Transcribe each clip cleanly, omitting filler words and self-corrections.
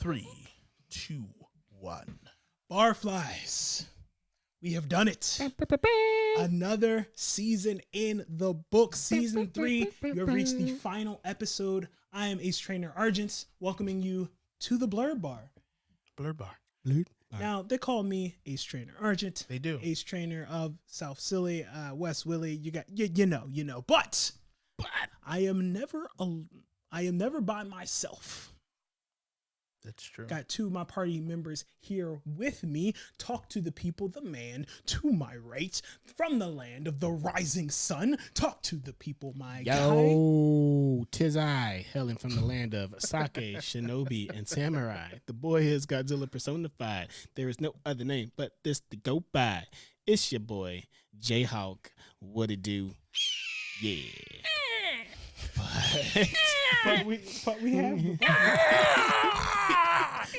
3, 2, 1. BarFlyz. We have done it. Another season in the book. Season 3. You have reached the final episode. I am Ace Trainer Argent, welcoming you to the Blurb Bar. Blurb Bar. Now, they call me Ace Trainer Argent. They do. Ace Trainer of South Silly, West Willie. You got, you know. But I am never by myself. That's true. Got two of my party members here with me. Talk to the people, the man to my right, from the land of the rising sun. Talk to the people, my guy. Yo, 'tis I, hailing from the land of sake, shinobi, and samurai. The boy is Godzilla personified. There is no other name but this to go by. It's your boy, J-Hawk. What it do? Yeah. But we have.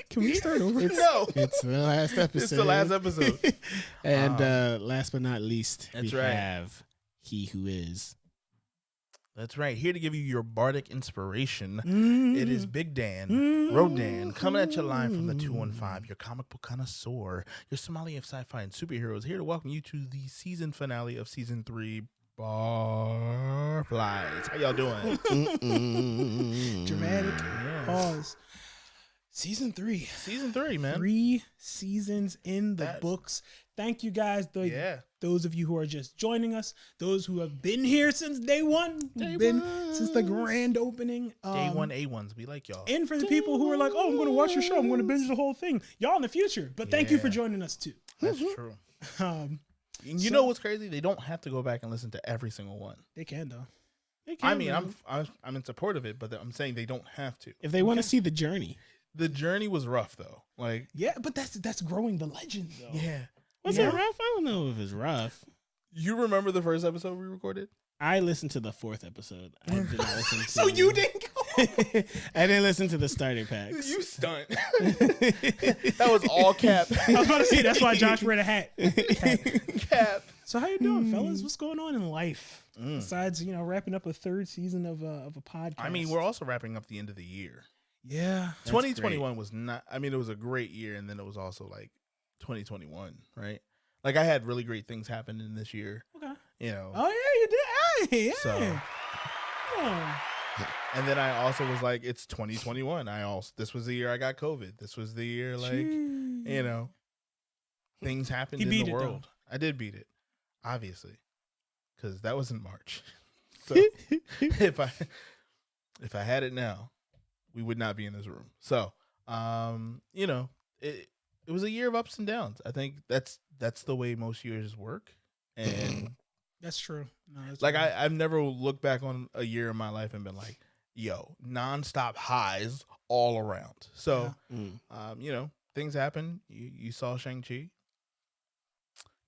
Can we start over? No. It's the last episode. It's the last episode. And last but not least, that's we right. have He Who Is. That's right. Here to give you your bardic inspiration. It is Big Dan, Rodan, coming at you live from the 215, your comic book connoisseur, your Somali of sci-fi and superheroes, here to welcome you to the season finale of season 3, BarFlyz. How y'all doing? Dramatic pause. Season 3. Season 3, man. 3 seasons in the books. Thank you guys. Those of you who are just joining us, those who have been here since day one, since the grand opening. Day one A1s. We like y'all. And for the people who are like, oh, I'm going to watch your show. I'm going to binge the whole thing. Y'all in the future. But thank you for joining us too. That's true. You know what's crazy? They don't have to go back and listen to every single one. They can though. I mean, I'm in support of it, but I'm saying they don't have to. If they want to see the journey. The journey was rough though. Like, yeah, but that's growing the legend though. Yeah. Was it rough? I don't know if it's rough. You remember the first episode we recorded? I listened to the 4th episode. I did not listen to So you didn't go. I didn't listen to the starter packs. You stunt. That was all cap. I was about to say that's why Josh wear a hat. Cap. So how you doing, fellas? What's going on in life? Besides, wrapping up a 3rd season of a podcast. I mean, we're also wrapping up the end of the year. Yeah. 2021 was not, I mean, it was a great year, and then it was also like 2021, right? Like, I had really great things happen in this year. Okay. Oh, yeah, you did. Hey, yeah. So, and then I also was like, it's 2021. this was the year I got COVID. This was the year, like, things happened in the world. I did beat it, obviously, because that was in March. So if I had it now, we would not be in this room. So, it was a year of ups and downs. I think that's the way most years work. And that's true. No, that's like, true. I've never looked back on a year in my life and been like, yo, nonstop highs all around. So, things happen. You saw Shang-Chi.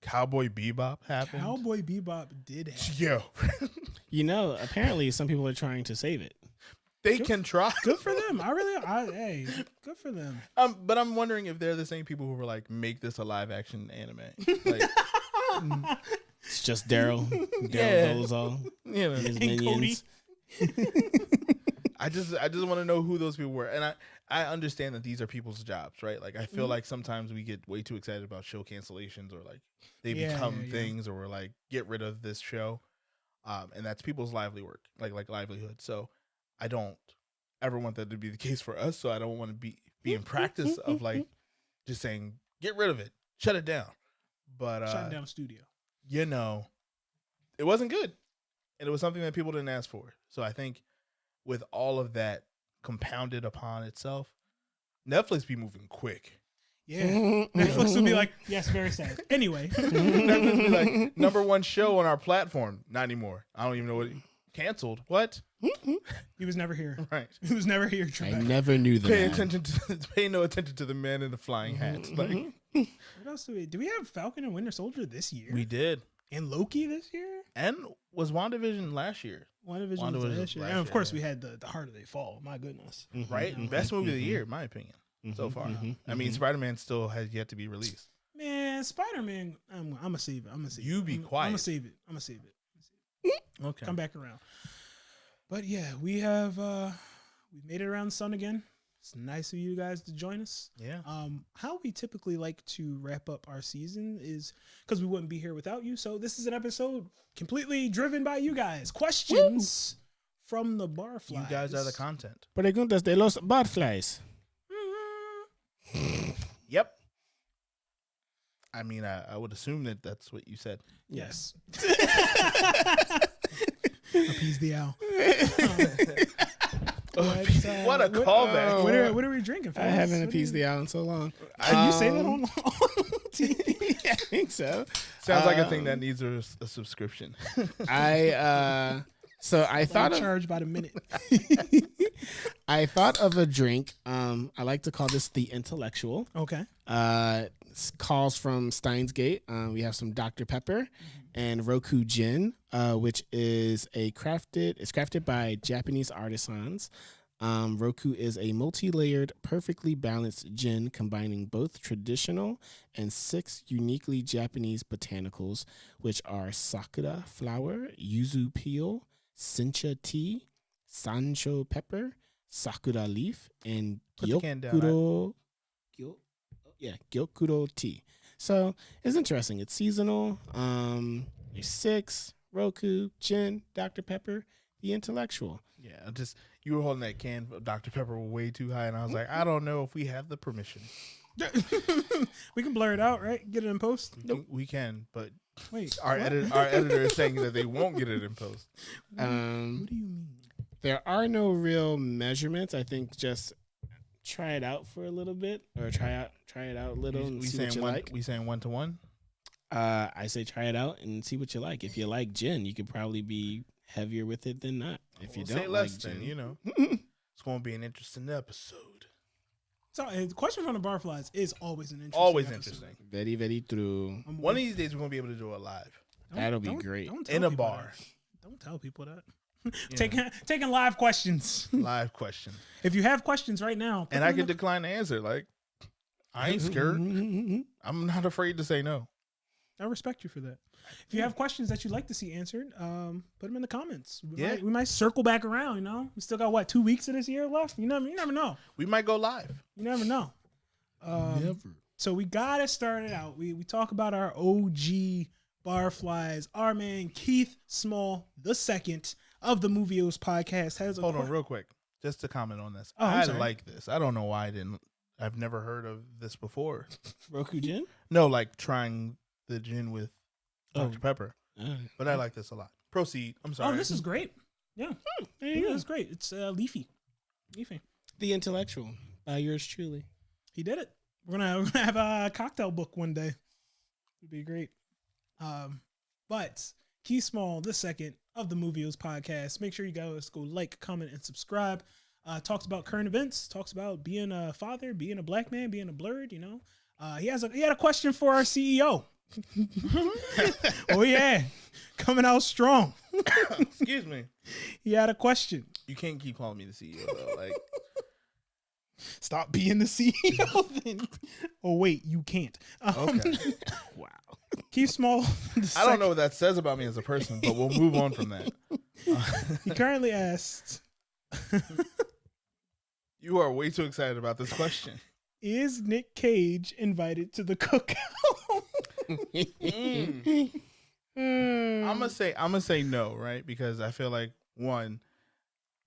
Cowboy Bebop happened. Cowboy Bebop did happen. Yo. Apparently some people are trying to save it. They can try. Good for them. Hey, good for them. But I'm wondering if they're the same people who were like, make this a live action anime. Like, it's just Daryl. Yeah. Goes all. His And minions. I just want to know who those people were. And I understand that these are people's jobs, right? Like, I feel like sometimes we get way too excited about show cancellations, or like they become things, or we're like, get rid of this show. And that's people's livelihood. So I don't ever want that to be the case for us. So I don't want to be in practice of like just saying, get rid of it, shut it down. But shut down studio. It wasn't good. And it was something that people didn't ask for. So I think with all of that compounded upon itself, Netflix be moving quick. Yeah. Netflix will be like, yes, very sad. Anyway. Netflix be like, #1 show on our platform. Not anymore. I don't even know what. Canceled. What? He was never here. Right. He was never here. I never knew that. Pay no attention to the man in the flying hat. Like, what else do we have? Falcon and Winter Soldier this year? We did. And Loki this year? And was WandaVision last year? WandaVision was last year. And of course, we had the Harder They Fall. My goodness. Right? Best movie of the year, in my opinion, so far. I mean, Spider-Man still has yet to be released. Man, Spider-Man, I'm going to save it. You be quiet. I'm going to save it. Okay. Come back around. But yeah, we have we made it around the sun again. It's nice of you guys to join us. Yeah. How we typically like to wrap up our season is because we wouldn't be here without you. So this is an episode completely driven by you guys. Questions from the BarFlyz. You guys are the content. Preguntas de los BarFlyz. Yep. I mean, I would assume that that's what you said. Yes. Appease the owl. What a callback. What are we drinking? I haven't appeased the owl in so long. Can you say that on TV? I think so. Sounds like a thing that needs a subscription. So I thought charged by the minute. I thought of a drink. I like to call this the Intellectual. Okay. Calls from Steins Gate. We have some Dr. Pepper and Roku Gin, which is crafted by Japanese artisans. Roku is a multi-layered, perfectly balanced gin combining both traditional and 6 uniquely Japanese botanicals, which are sakura flower, yuzu peel, sencha tea, sancho pepper, sakura leaf, and gyokuro tea. So it's interesting. It's seasonal. There's 6, Roku, gin, Dr. Pepper, the Intellectual. Yeah, you were holding that can of Dr. Pepper way too high, and I was like, I don't know if we have the permission. We can blur it out, right? Get it in post. We can, but wait, our editor is saying that they won't get it in post. What do you mean? There are no real measurements. I think just try it out for a little bit, or try it out a little and see what you like. We saying 1 to 1? I say try it out and see what you like. If you like gin, you could probably be heavier with it than not. If you don't say like less, gin, then it's going to be an interesting episode. So, the question from the BarFlyz is always an interesting. Always episode. interesting. very, very true. One of these days, we're going to be able to do it live That'll be great. Don't tell in a people bar. that. Don't tell people that. Taking live questions. Live question, If you have questions right now, and I can decline the answer. Like, I ain't scared. I'm not afraid to say no. I respect you for that. If you have questions that you'd like to see answered, put them in the comments. We might circle back around. You know, we still got 2 weeks of this year left. You never know. We might go live. You never know. So we gotta start it out. We talk about our OG BarFlyz. Our man Keith Small II of the Movieos podcast has. Hold on, real quick, just to comment on this. Oh, I like this. I don't know why I've never heard of this before. Roku gin? No, like trying the gin with Dr. Pepper. But I like this a lot. Proceed. I'm sorry. Oh, this is great. Yeah, it's great. It's leafy. The Intellectual by yours truly. He did it. We're gonna have a cocktail book one day. It'd be great. But Keith Small II of the Movieos podcast. Make sure you guys go like, comment, and subscribe. Talks about current events. Talks about being a father, being a black man, being a blurred. You know, he had a question for our CEO. Oh yeah, coming out strong. Excuse me. He had a question. You can't keep calling me the CEO though. Like, stop being the CEO then. Oh wait, you can't. Okay. Wow. Keith Small. I don't know what that says about me as a person, but we'll move on from that. He currently asked, You are way too excited about this question. is Nick Cage invited to the cookout? I'm gonna say no, right? Because I feel like, one,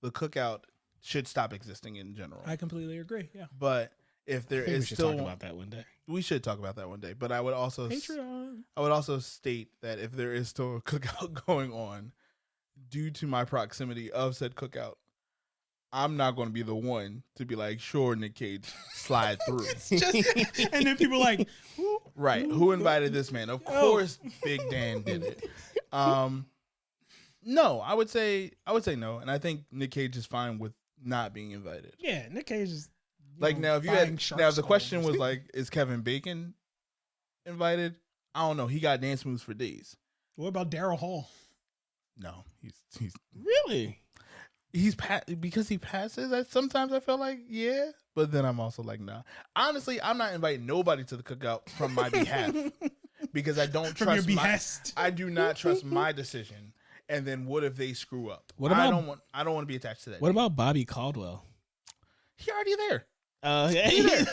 the cookout should stop existing in general. I completely agree. Yeah. But if there is we should still talk about that one day. We should talk about that one day. But I would also Patreon. I would also state that if there is still a cookout going on, due to my proximity of said cookout, I'm not going to be the one to be like, sure, Nick Cage, slide through. And then people like, right? Who invited this man? Of course, Big Dan did it. No, I would say no, and I think Nick Cage is fine with not being invited. Yeah, Nick Cage is like, now if you had the question was like, is Kevin Bacon invited? I don't know. He got dance moves for days. What about Daryl Hall? No, he's Really? because he passes. Sometimes I feel like but then I'm also like nah. Honestly, I'm not inviting nobody to the cookout from my behalf because I don't From trust your behest. I do not trust my decision. And then what if they screw up? What about, I don't want to be attached to that. What about Bobby Caldwell? He already there. Yeah.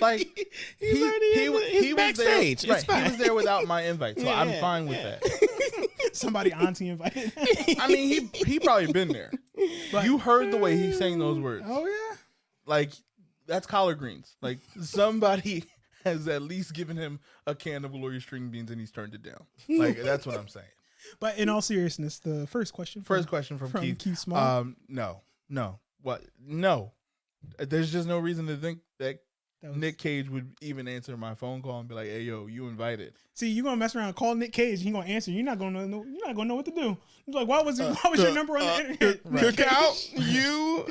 Like he was backstage. There, It's right, fine. he was there without my invite, so Yeah, I'm fine with that. Somebody auntie invited. I mean, he probably been there. But- You heard the way he sang those words. Oh yeah. Like, that's collard greens. Like, somebody has at least given him a can of Glory string beans and he's turned it down. Like, that's what I'm saying. But in all seriousness, the first question. First question from Keith. Keith Small. No. What? No. There's just no reason to think that That was- Nick Cage would even answer my phone call and be like, "Hey, yo, you invited." See, you're gonna mess around and call Nick Cage. He's gonna answer. You're not gonna know. You're not gonna know what to do. He's like, why was your number on the internet? Cookout, you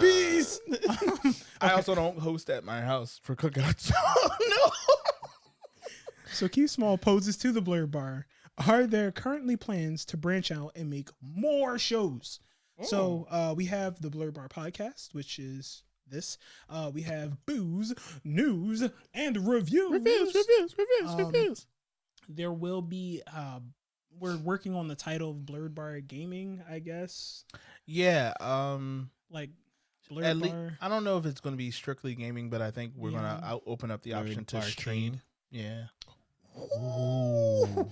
Bees. I also don't host at my house for cookouts. no. So Keith Small poses to the Blur Bar. Are there currently plans to branch out and make more shows? So we have the Blur Bar podcast, which is this. We have booze, news, and reviews. Reviews. There will be. We're working on the title of Blurred Bar Gaming, I guess. Yeah. Like At Blurred least, Bar. I don't know if it's going to be strictly gaming, but I think we're going to open up the Blurred option to Barcade. stream. Yeah. Ooh,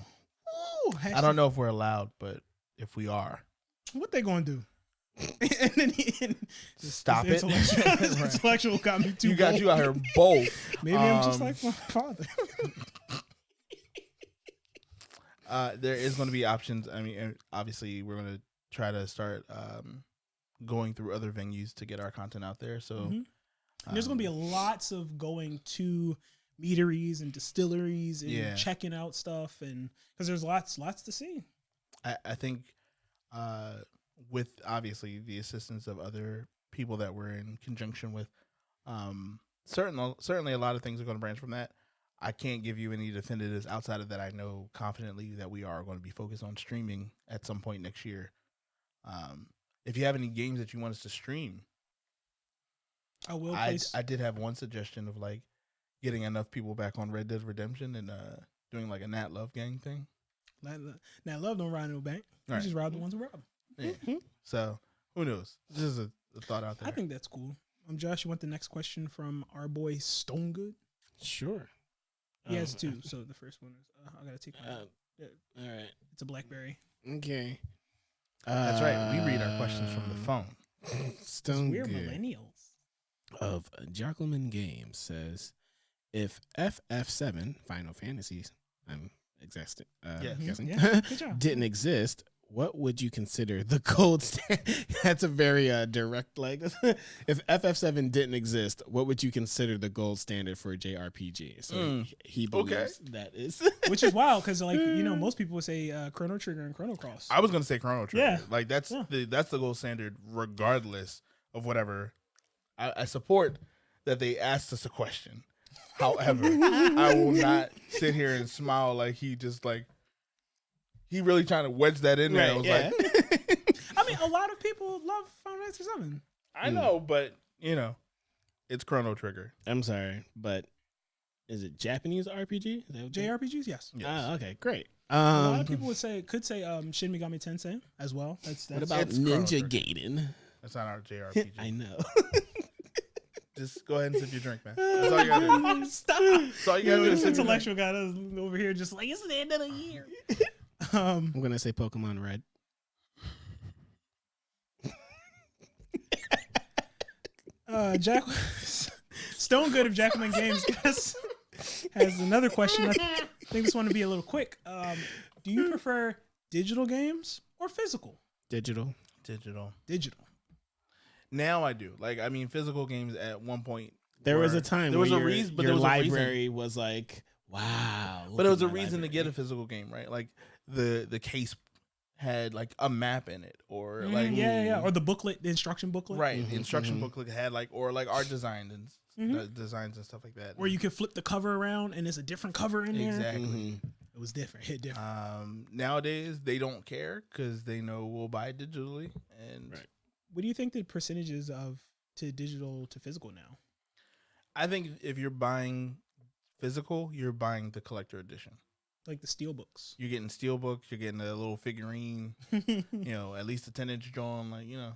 I don't know if we're allowed, but if we are, what they gonna do. And then stop it. His Right. intellectual got me too. You got bold. you out here bold. Maybe I'm just like my father. There is going to be options. I mean, and obviously, we're going to try to start going through other venues to get our content out there. So And there's gonna be lots of going to meaderies and distilleries and checking out stuff, and because there's lots to see. I think with obviously the assistance of other people that we're in conjunction with, certainly a lot of things are going to branch from that. I can't give you any definitives outside of that. I know confidently that we are going to be focused on streaming at some point next year. If you have any games that you want us to stream, I will. I did have one suggestion of like getting enough people back on Red Dead Redemption and doing like a Nat Love gang thing. Now, love don't ride no bank. You Right. just rob the ones who rob. Yeah. So who knows? This is a thought out there. I think that's cool. Josh, you want the next question from our boy Stonegood? Sure. He has two. So the first one is I gotta take my. All right. It's a BlackBerry. Okay. That's right. We read our questions from the phone. We're Stonegood millennials. of Jackelman Games says, if FF7 Final Fantasies, I'm guessing, Yeah, good job. didn't exist, what would you consider the gold standard? That's a very direct, like, if FF7 didn't exist, what would you consider the gold standard for a JRPG? So he believes that is. Which is wild because, like, most people would say Chrono Trigger and Chrono Cross. I was gonna say Chrono Trigger. Yeah. Like that's the gold standard, regardless of whatever. I support that they asked us a question. However, I will not sit here and smile like he just like he really trying to wedge that in there. I was like, I mean, a lot of people love Final Fantasy VII. I know, but it's Chrono Trigger. I'm sorry, but is it Japanese RPG? Is that what JRPGs, yes. Ah, okay, great. A lot of people could say Shin Megami Tensei as well. That's What about It's Chrono Ninja Trigger. Gaiden? That's not our JRPG. I know. Just go ahead and sip your drink, man. That's all you gotta do. Stop. That's all you gotta do. This is sip your drink. intellectual guy that's over here just like, it's the end of the year. I'm gonna say Pokemon Red. Jack Stonegood of Jackelman Games has another question. I think this one to be a little quick. Do you prefer digital games or physical? Digital. Digital. Digital. Now I do. Like, I mean, physical games at one point. There was a time there where was a your, reason, but your there was a reason. library was like, wow. But it was a reason to get a physical game, right? Like the case had like a map in it, or like or the booklet, the instruction booklet, right. The instruction booklet had like art design and designs and stuff like that. where you could flip the cover around and there's a different cover in there. Exactly. It was different. Hit different. Nowadays they don't care because they know we'll buy it digitally. And What do you think the percentages of to digital to physical now? I think if you're buying physical, you're buying the collector edition. Like the steel books. You're getting steel books. You're getting a little figurine. You know, at least a 10-inch drawn. Like, you know,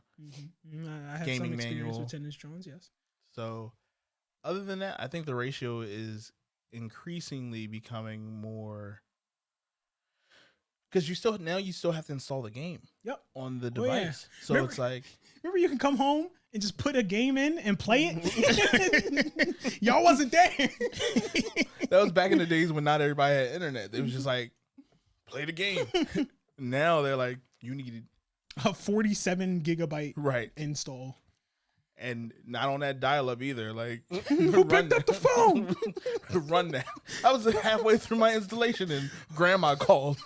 I have gaming some experience manual. with 10-inch drones. Yes. So, other than that, I think the ratio is increasingly becoming more because you still have to install the game. Yep. On the Oh, yeah. device. So Remember- it's like Remember, you can come home and just put a game in and play it. Y'all wasn't there. that was back in the days when not everybody had internet. They was just like play the game. Now they're like you need A 47 gigabyte right install. and not on that dial up either. Like Who picked up the phone? run that. I was halfway through my installation and grandma called.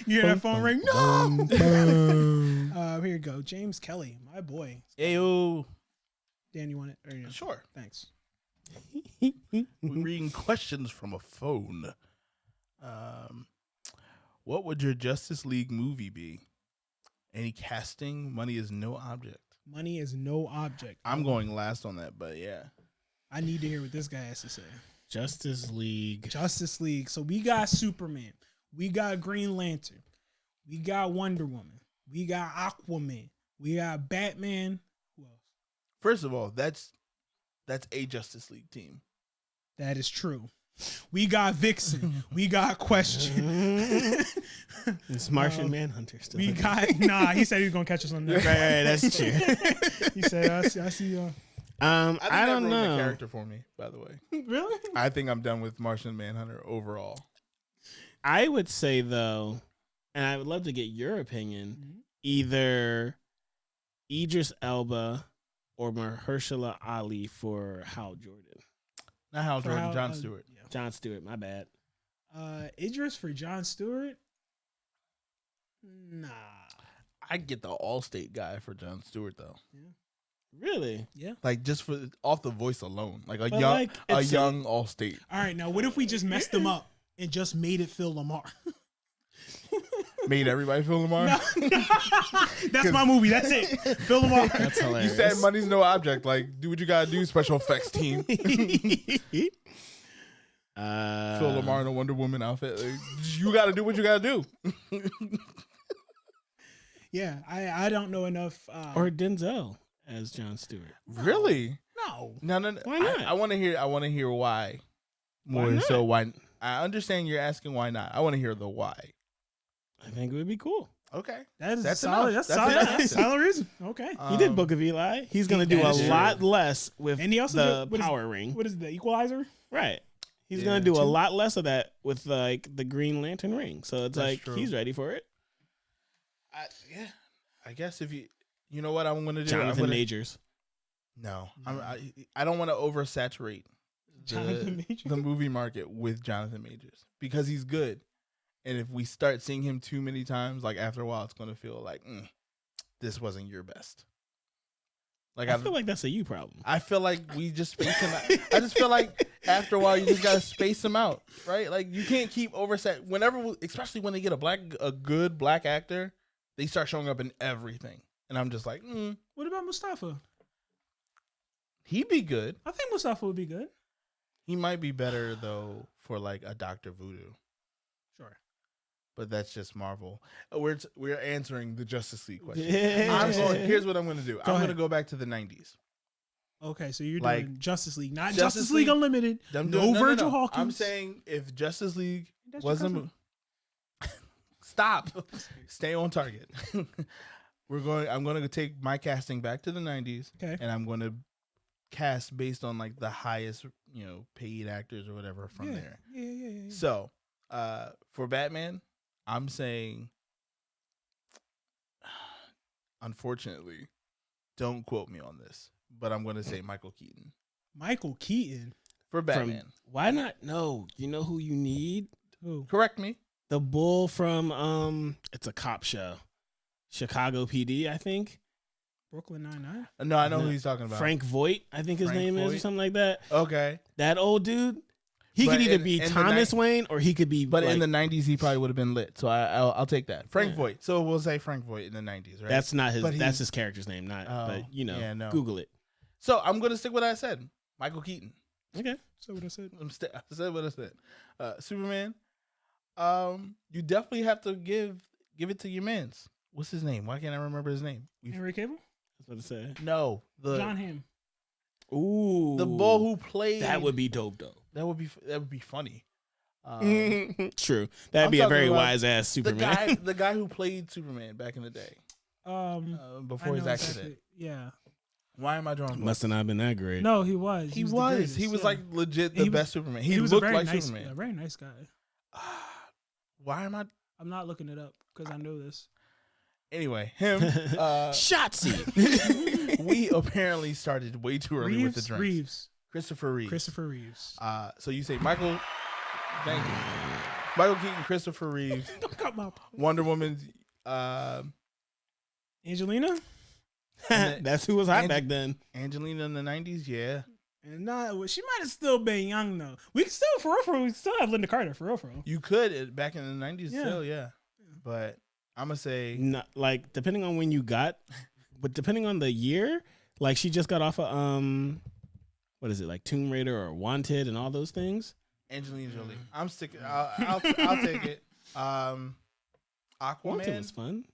You hear that phone ring? No. Here you go, James Kelly, my boy. Ayo. Dan, you want it? Or, Sure. Thanks. We're reading questions from a phone. What would your Justice League movie be? Any casting? Money is no object. Money is no object. I'm going last on that, but yeah. I need to hear what this guy has to say. Justice League. Justice League. So we got Superman. We got Green Lantern. We got Wonder Woman. We got Aquaman. We got Batman. Who else? First of all, that's a Justice League team. That is true. We got Vixen. We got Question. It's Martian Manhunter still. We got he said he was gonna catch us on that. Right, that's true. He said, I see. I think don't that ruined know. the character for me, by the way. Really? I think I'm done with Martian Manhunter overall. I would say though, and I would love to get your opinion, either Idris Elba or Mahershala Ali for Hal Jordan. Not Hal For Jordan, Hal- John Stewart. Yeah. John Stewart, my bad. Idris for John Stewart? Nah. I'd get the All-State guy for John Stewart though. Really? Yeah. Like just for off the voice alone, like a But, young like, a it's young All-State. All right, now what if we just messed them up and just made it Phil Lamar? Made everybody feel Lamar. That's my movie. That's it. Phil Lamar. That's You hilarious. said money's no object. Like, do what you gotta do, special effects team. Phil Lamar in a Wonder Woman outfit. Like, you gotta do what you gotta do. Yeah, I don't know enough. Or Denzel as John Stewart. Really? no. No. Why not? I want to hear why. More Why so why. I understand you're asking why not. I want to hear the why. I think it would be cool. Okay. That's enough. solid. That's solid. enough. That's solid reason. Okay. He did Book of Eli. He's going to do a That is lot less with And he also the did- what is- Power Ring. What is it, the Equalizer? Right. He's Yeah. going to do a Two. lot less of that with like the Green Lantern ring. So it's That's like true. he's ready for it. Yeah. I guess if you know what I'm gonna do. Jonathan Majors. No, I don't want to oversaturate Jonathan Majors? the movie market with Jonathan Majors because he's good, and if we start seeing him too many times, like after a while, it's gonna feel like this wasn't your best. Like I feel like that's a you problem. I feel like we just space him out. I just feel like after a while, you just gotta space him out, right? Like you can't keep especially when they get a good black actor, they start showing up in everything, and I'm just like, What about Mustafa? he'd be good. I think Mustafa would be good. He might be better though for like a Dr. Voodoo, Sure. but that's just Marvel. We're answering the Justice League question. Yeah. Here's what I'm going to do. I'm going ahead. to go back to the 90s. Okay, so you're Like, doing Justice League, not Justice Justice League League- Unlimited. I'm No doing- Virgil Hawkins. I'm saying if Justice League That's your wasn't cousin. stop, stay on target. I'm going to take my casting back to the 90s, Okay. and I'm going to cast based on like the highest paid actors or whatever from yeah. there. Yeah. So, for Batman, I'm saying, unfortunately, don't quote me on this, but I'm going to say Michael Keaton Michael Keaton. for Batman. Why not? No. You know who you need? Who? Correct me. The bull from it's a cop show. Chicago PD, I think. Brooklyn Nine-Nine. No, I know who he's talking about. Frank Voight, I think his Frank name is, or Voight? something like that. Okay, That old dude. He But could either in- be in the Thomas Wayne or he could be. but in like- the 90s, he probably would have been lit. So I'll take that. Frank Yeah. Voight. So we'll say Frank Voight in the 90s, right? that's not his. But That's he's- his character's name, not. Oh, but yeah, no. Google it. So I'm going to stick with what I said. Michael Keaton. Okay. So what I said. I said what I said. Superman. You definitely have to give it to your man's. What's his name? Why can't I remember his name? Henry Cable? That's what it said. No, John Hamm. Ooh, the bull who played. that would be dope though. That would be funny. True, that'd I'm be a talking very about wise ass Superman. the guy who played Superman back in the day, before I his know accident. exactly. Yeah. Why am I drawing? Must have not been that great. No, he was. He the was. greatest, He was yeah. like legit the He was- best Superman. He was looked a very like nice, Superman. a very nice guy. Why am I? I'm not looking it up because I know this. Anyway, him. Shotzi. We apparently started way too early with the drinks. Christopher Reeves. Christopher Reeves. So you say Michael. Thank you. Michael Keaton, Christopher Reeves, Don't cut my Wonder Woman. Angelina. That's who was hot And- back then. Angelina in the 90s. Yeah. And not, she might have still been young though. We can still, for real, we still have Linda Carter, for real. You could back in the 90s Yeah. still, yeah. But I'm going to say. Not, like depending on when you got, but depending on the year, like she just got off of what is it, like Tomb Raider or Wanted and all those things. Angelina Jolie. I'm sticking. I'll take it. Wanted Aquaman. was fun.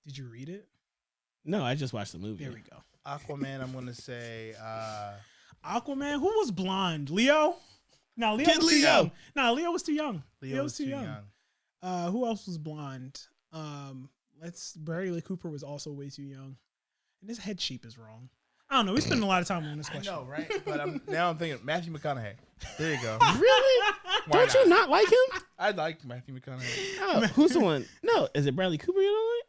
Did you read it? No, I just watched the movie. There we go. Aquaman. I'm gonna say. Aquaman. Who was blonde? Leo. No, Leo Kid was too Leo. young. No, Leo was too young. Leo was too young. Who else was blonde? Bradley Cooper was also way too young. And his head shape is wrong. I don't know. We spend a lot of time on this I question. know, right? But now I'm thinking Matthew McConaughey. There you go. Really? Why Don't you not like him? I like Matthew McConaughey. Oh, who's the one? No, is it Bradley Cooper you don't like?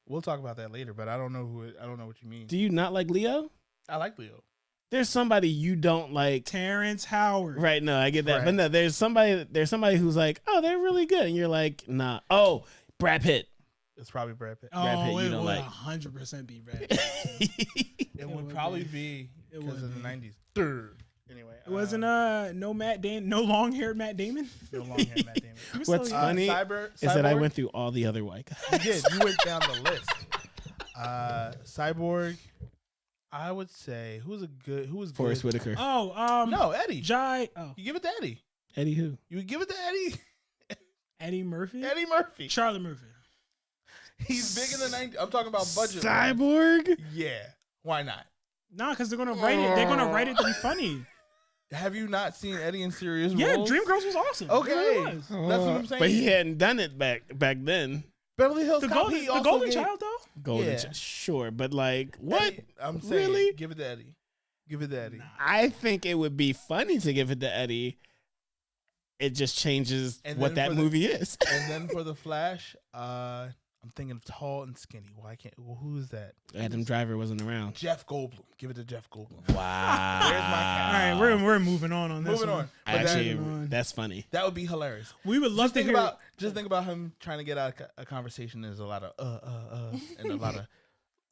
We'll talk about that later, but I don't know I don't know what you mean. Do you not like Leo? I like Leo. There's somebody you don't like. Terrence Howard. Right, no, I get that. Right. But no, there's somebody who's like, oh, they're really good. And you're like, nah. Oh, Brad Pitt. It's probably Brad Pitt. Oh, Brad Pitt, you it don't would like. 100% be Brad Pitt. It would would probably be. be It because would of the be. 90s. Anyway. It wasn't no long-haired Matt Damon. No long hair Matt Damon. He was What's so young. funny Cyborg, is that I Cyborg? went through all the other white You guys. did. You went down the list. Cyborg. I would say who was Forrest good? Whitaker. Oh, No, Eddie. Jai. Oh, You give it to Eddie. Eddie who? You would give it to Eddie. Eddie Murphy. Eddie Murphy. Charlie Murphy. He's big in the 90s. I'm talking about budget. Cyborg? Yeah. Why not? Nah, because they're gonna write it. They're gonna write it to be funny. Have you not seen Eddie in serious Yeah, roles? Dreamgirls was awesome. It Okay. really was. That's what I'm saying. But he hadn't done it back then. Beverly Hills The Cop. Golden, He the also Golden gave- Child though. Golden Yeah. sure, but like what? Eddie, I'm saying, Really? give it to Eddie. Give it to Eddie. I think it would be funny to give it to Eddie. It just changes And what then that for the- movie is. And then for the Flash, I'm thinking of tall and skinny. Why can't? Well, who is that? Adam Driver wasn't around. Jeff Goldblum. Give it to Jeff Goldblum. Wow. Where's my cat? All right, we're moving on this. Moving one. on. But Actually, that- that's funny. that would be hilarious. We would love Just to hear. think about him trying to get out a conversation. There's a lot of and a lot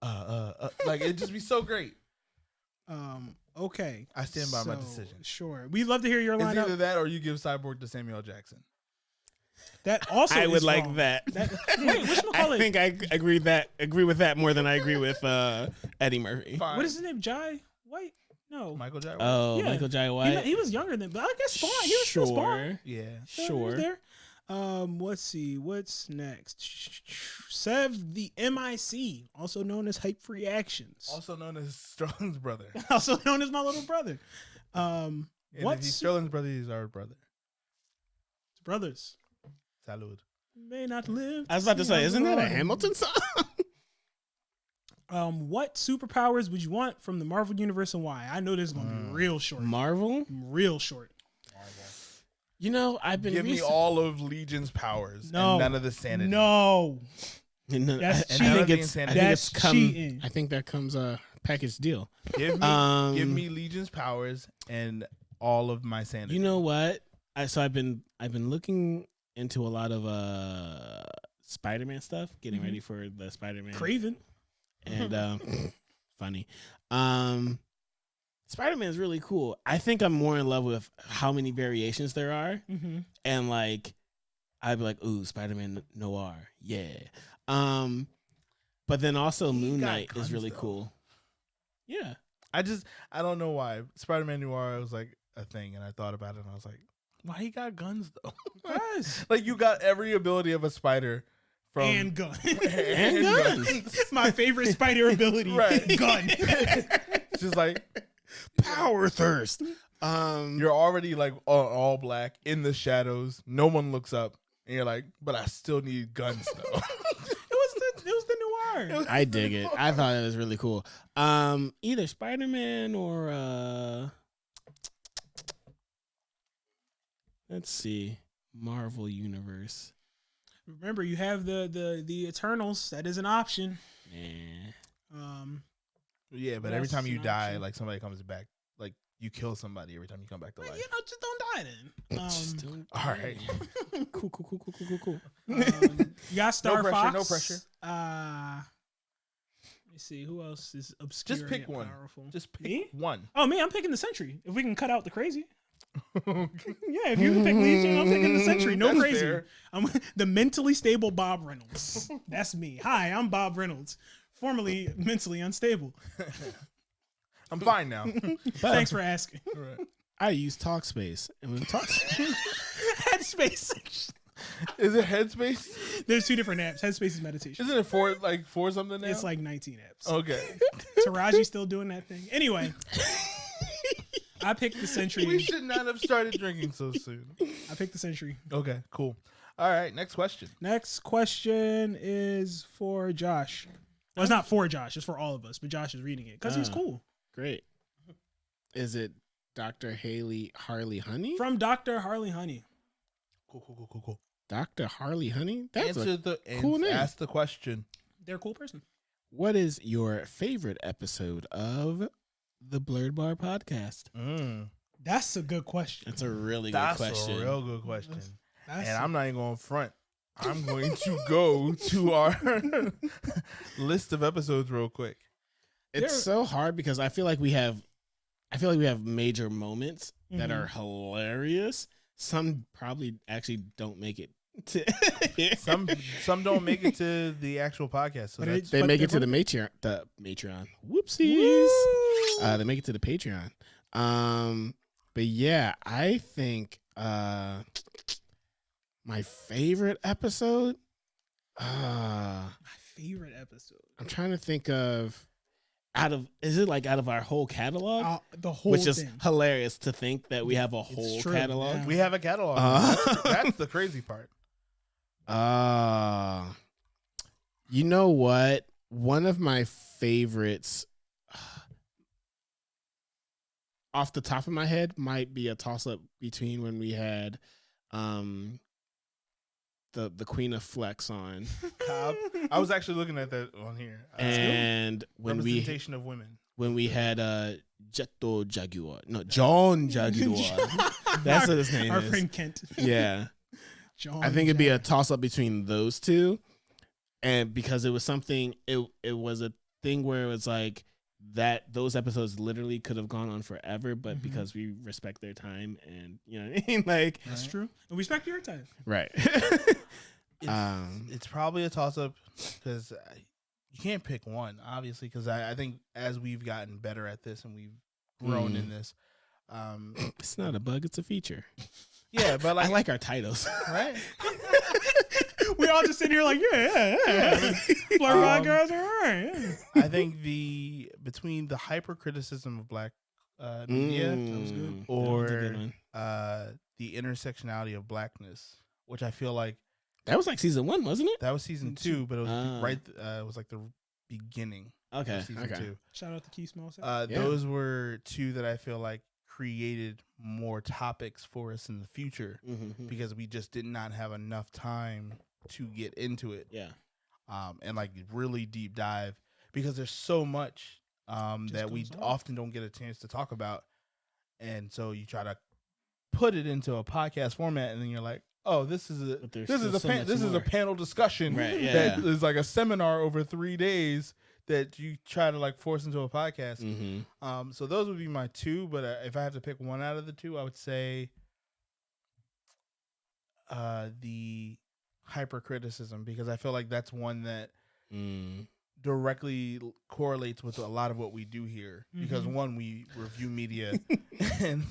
of like it'd just be so great. Okay. I stand by my So, decision. Sure. We'd love to hear your It's lineup. either that or you give Cyborg to Samuel L. Jackson. That also I is would like wrong. that. Wait, I think I agree with that more than I agree with Eddie Murphy. Fine. What is his name? Jai White? No. Michael J. White? Oh, Yeah. Michael J. White. He was younger than, but I guess Spawn. He was still Spawn. Yeah. He was Sure. there. Let's see. What's next? Sev the MIC, also known as Hype Reactions, Also known as Sterling's brother. also known as my little brother. And if What's he's Sterling's brother, he's our brother. brothers Salud. may not live. I was about to say, isn't that a Hamilton? Hamilton song? What superpowers would you want from the Marvel Universe and why? I know this is gonna be real short. Marvel? Real short. You know, I've been Give me all of Legion's powers No. and none of the sanity. No. No, That's I cheating. think it's Insanity. I think it's That's come. cheating. I think that comes a package deal. Give me Legion's powers and all of my sanity. You know what? I've been looking into a lot of Spider-Man stuff, getting ready for the Spider-Man. Craven. And funny. Spider-Man is really cool. I think I'm more in love with how many variations there are, and like I'd be like, "Ooh, Spider-Man Noir, yeah." But then also Moon got Knight guns, is really though. cool. Yeah, I don't know why Spider-Man Noir was like a thing, and I thought about it, and I was like, Why he got guns though? Yes. Like you got every ability of a spider from And gun. and guns. My favorite spider ability. Right. Gun. It's just like Power thirst. you're already like all black in the shadows. No one looks up, and you're like, but I still need guns though. It was the noir. I dig it. I thought it was really cool. Either Spider-Man or let's see, Marvel Universe. Remember, you have the Eternals. That is an option. Nah. Yeah, but What every else time is you an die, option? like somebody comes back. Like you kill somebody every time you come back to life. Just don't die then. Just don't- All right. Cool. You got Star pressure, Fox. no pressure. Let me see who else is obscure. Just pick yet one. Powerful. Just pick Me? one. Oh, me, I'm picking the Sentry. If we can cut out the crazy. Yeah, if you can pick Legion, I'm picking the Sentry. No That's crazy. fair. I'm the mentally stable Bob Reynolds. That's me. Hi, I'm Bob Reynolds, formerly mentally unstable. I'm fine now. Thanks for asking. Right. I use Talkspace, and when Talkspace, Headspace. Is it Headspace? There's two different apps. Headspace is meditation. Isn't it for something now? It's like 19 apps. Okay. Taraji's still doing that thing. Anyway, I picked the Sentry. We should not have started drinking so soon. I picked the Sentry. Okay, cool. All right, next question. Next question is for Josh. Well, it's not for Josh. It's for all of us. But Josh is reading it because he's cool. great. Is it Dr. Harley Honey? From Dr. Harley Honey. Cool. Dr. Harley Honey? That's Answer the cool name. Ask the question. They're a cool person. What is your favorite episode of the Blurred Bar podcast? That's a good question. That's a really That's good question. a real good question. That's And I'm not even going front. I'm going to go to our list of episodes real quick. It's so hard because I feel like we have major moments that Mhm. are hilarious. Some probably actually don't make it to Some don't make it to the actual podcast. So But that's they But make they're it to the Matreon. Whoopsies. They make it to the Patreon. But yeah, I think my favorite episode. my favorite episode. I'm trying to think of out of our whole catalog, The whole which is thing. hilarious to think that we have a whole true, catalog. yeah. we have a catalog. That's the crazy part. You know what? One of my favorites off the top of my head might be a toss up between when we had the Queen of Flex on Cobb. I was actually looking at that on here. and Representation of women. when we had Jetto Jaguar. No, John Jaguar. That's what his name Our is. friend Kent. Yeah. John I think it'd be a Jack. toss up between those two. And because it was something, it was a thing where it was like that those episodes literally could have gone on forever, but Mhm. because we respect their time and you know what I mean? Like That's true. And we respect your time. right. It's probably a toss up because you can't pick one, obviously, because I think as we've gotten better at this and we've grown in this, It's not a bug, it's a feature. yeah, but I like, like our titles. right? We all just sitting here like, yeah. Blur Rod girls are all right. Yeah. I think between the hyper criticism of black media That was good. or That was a good one. the intersectionality of blackness, which I feel like That was like season 1, wasn't it? that was season 2, but it was Ah. it was like the beginning Okay. of season Okay. 2. Shout out to Key Small. Yeah. Those were two that I feel like created more topics for us in the future Mm-hmm. because we just did not have enough time to get into it. Yeah. And like really deep dive because there's so much that we goes on. often don't get a chance to talk about. And so you try to put it into a podcast format and then you're like, oh, this is But there's still so much this is a more. panel discussion Right, that yeah. is like a seminar over 3 days that you try to like force into a podcast. Mm-hmm. So those would be my two, but if I have to pick one out of the two, I would say the hypercriticism, because I feel like that's one that directly correlates with a lot of what we do here. Because Mhm. one, we review media, and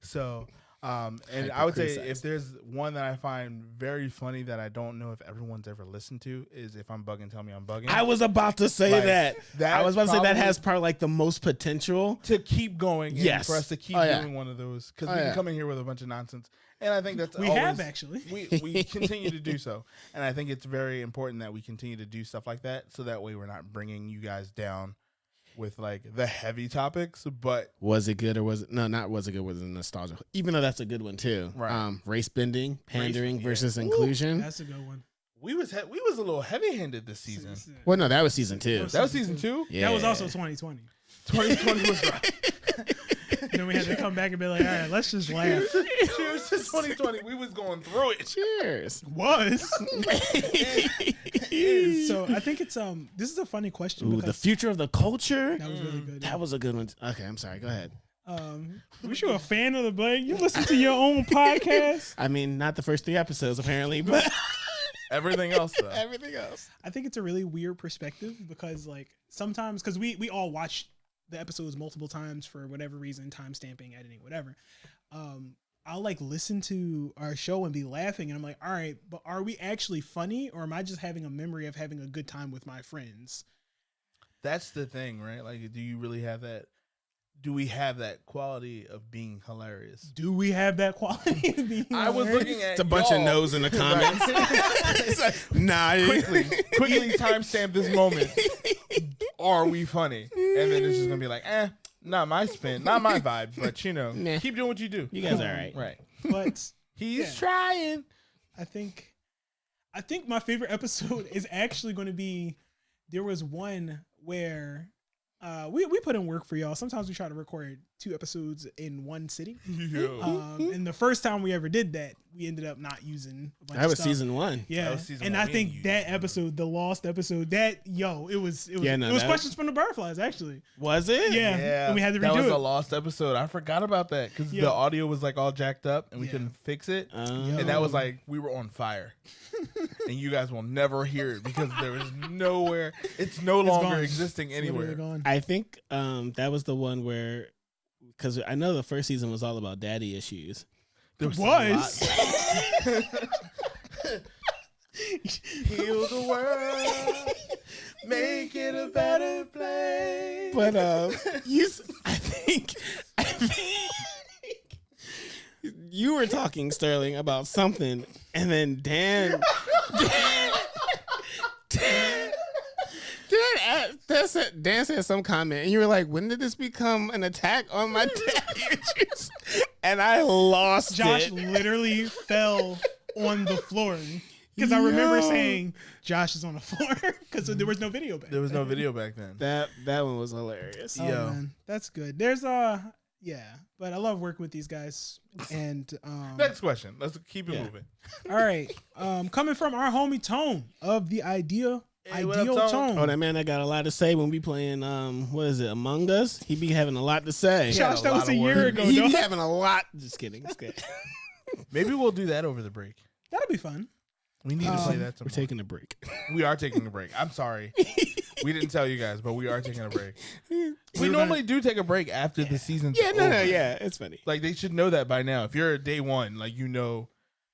so And I would say if there's one that I find very funny that I don't know if everyone's ever listened to is If I'm Bugging, Tell Me I'm Bugging. I was about to say that. I was about to say that has probably like the most potential to keep going. Yes. And for us to keep doing one of those because we can come in here with a bunch of nonsense. And I think that's we always, have actually. We continue to do so. And I think it's very important that we continue to do stuff like that so that way we're not bringing you guys down with like the heavy topics. But was it good or was it not was it good, was it nostalgia, even though that's a good one too, right? Race bending, pandering versus inclusion. That's a good one. We was a little heavy handed this season. Well, no, that was season 2. That was season 2. Yeah, that was also 2020. 2020 was rough. And then we had to come back and be like, all right, let's just laugh. Cheers to 2020. We was going through it. Cheers. So I think it's this is a funny question. Ooh, the future of the culture. That was really good. That was a good one. Okay, I'm sorry. Go ahead. Was you a fan of the Blade? You listen to your own podcast? I mean, not the first 3 episodes apparently, but everything else though. Everything else. I think it's a really weird perspective because like sometimes because we all watch the episodes multiple times for whatever reason, time stamping, editing, whatever. I'll like listen to our show and be laughing and I'm like, all right, but are we actually funny or am I just having a memory of having a good time with my friends? That's the thing, right? Like, do you really have that? Do we have that quality of being hilarious? Do we have that quality of being hilarious? I was looking at it's a bunch of no's in the comments. It's like, nah. Quickly timestamp this moment. Are we funny? And then it's just gonna be like, not my spin, not my vibe, but you know, keep doing what you do. You guys are all right. Right. But he's trying. I think my favorite episode is actually going to be, there was one where we put in work for y'all. Sometimes we try to record 2 episodes in one sitting. And the first time we ever did that, we ended up not using a bunch that of was stuff. season 1. Yeah. That was season and 1. I think that episode, the lost episode, it was questions from the BarFlyz actually. Was it? Yeah. And we had to redo that was it. a lost episode. I forgot about that because the audio was like all jacked up and we couldn't fix it. And that was like, we were on fire. And you guys will never hear it because there is nowhere. It's no longer existing anywhere. I think that was the one where, because I know the first season was all about daddy issues. There was. Heal the world, make it a better place. But I think you were talking, Sterling, about something, and then Dan said some comment, and you were like, "When did this become an attack on my daddy issues?" And I lost Josh it. literally fell on the floor because I remember saying Josh is on the floor because there was no video back. There was no video back then. That one was hilarious. Oh, man, that's good. There's but I love working with these guys. And next question. Let's keep it moving. All right, coming from our homie Tone of the Ideal Tone. Oh, that man that got a lot to say when we playing what is it, Among Us? He be having a lot to say. Josh, that was a year ago. He be having a lot. Just kidding. Just kidding. Maybe we'll do that over the break. That'll be fun. We need to play that tomorrow. We're taking a break. We are taking a break. I'm sorry. We didn't tell you guys, but we are taking a break. We normally do take a break after the season's over. It's funny. Like, they should know that by now. If you're at day 1, like, you know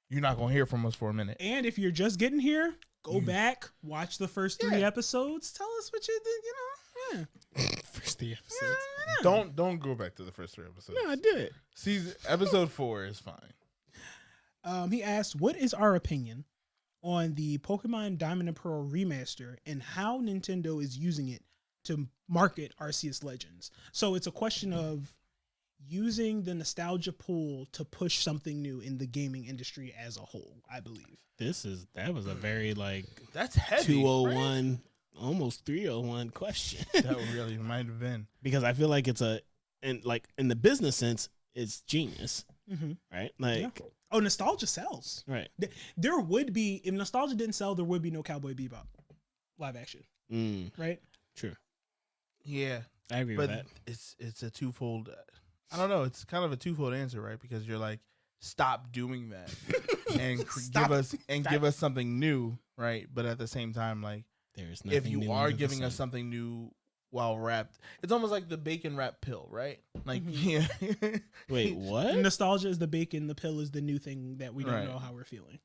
you're not going to hear from us for a minute. And if you're just getting here, go back, watch the first 3 episodes. Tell us what you did, First 3 episodes. Don't go back to the first 3 episodes. No, I did. Episode 4 is fine. He asked, what is our opinion on the Pokemon Diamond and Pearl remaster and how Nintendo is using it to market Arceus Legends? So it's a question of using the nostalgia pool to push something new in the gaming industry as a whole, I believe. That was a very that's heavy. 201, right? Almost 301 question. That really might have been. Because I feel like it's in the business sense, it's genius. Right? Oh, nostalgia sells. Right. There would be, if nostalgia didn't sell, there would be no Cowboy Bebop live action. Right? True. Yeah. I agree with that. It's a twofold. I don't know. It's kind of a twofold answer, right? Because you're like, stop doing that and give us something new, right? But at the same time, like, there's if you are giving us something new while wrapped, it's almost like the bacon wrap pill, right? Like, Mhm. yeah. Wait, what? Nostalgia is the bacon. The pill is the new thing that we don't Right. know how we're feeling.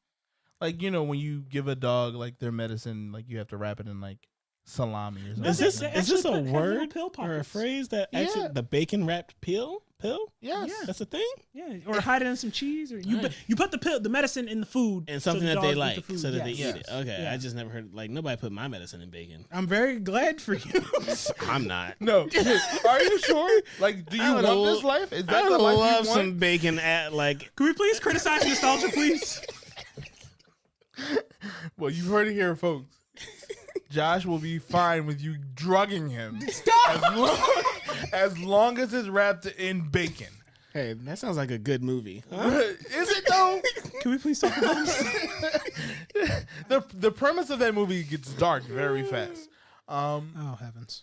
Like, when you give a dog like their medicine, like you have to wrap it in like salami or something. No, Is they- this they is this a actually have little word pill or a pockets. phrase that actually Yeah. the bacon wrapped pill? Yes. Yeah. That's a thing? Yeah, or hide it in some cheese, or you Right. you put the medicine in the food And so something the that they dog eat like the food. so that they Yes. eat it. Okay. Yeah. I just never heard like nobody put my medicine in bacon. I'm very glad for you. I'm not. No. Are you sure? Like, do you I would want lo- this life? Is I that the would life love you want? some bacon at like Can we please criticize nostalgia, please? Well, you heard it here, folks. Josh will be fine with you drugging him as long as it's wrapped in bacon. hey, that sounds like a good movie. Huh? Is it though? Can we please talk about this? The premise of that movie gets dark very fast. Oh heavens!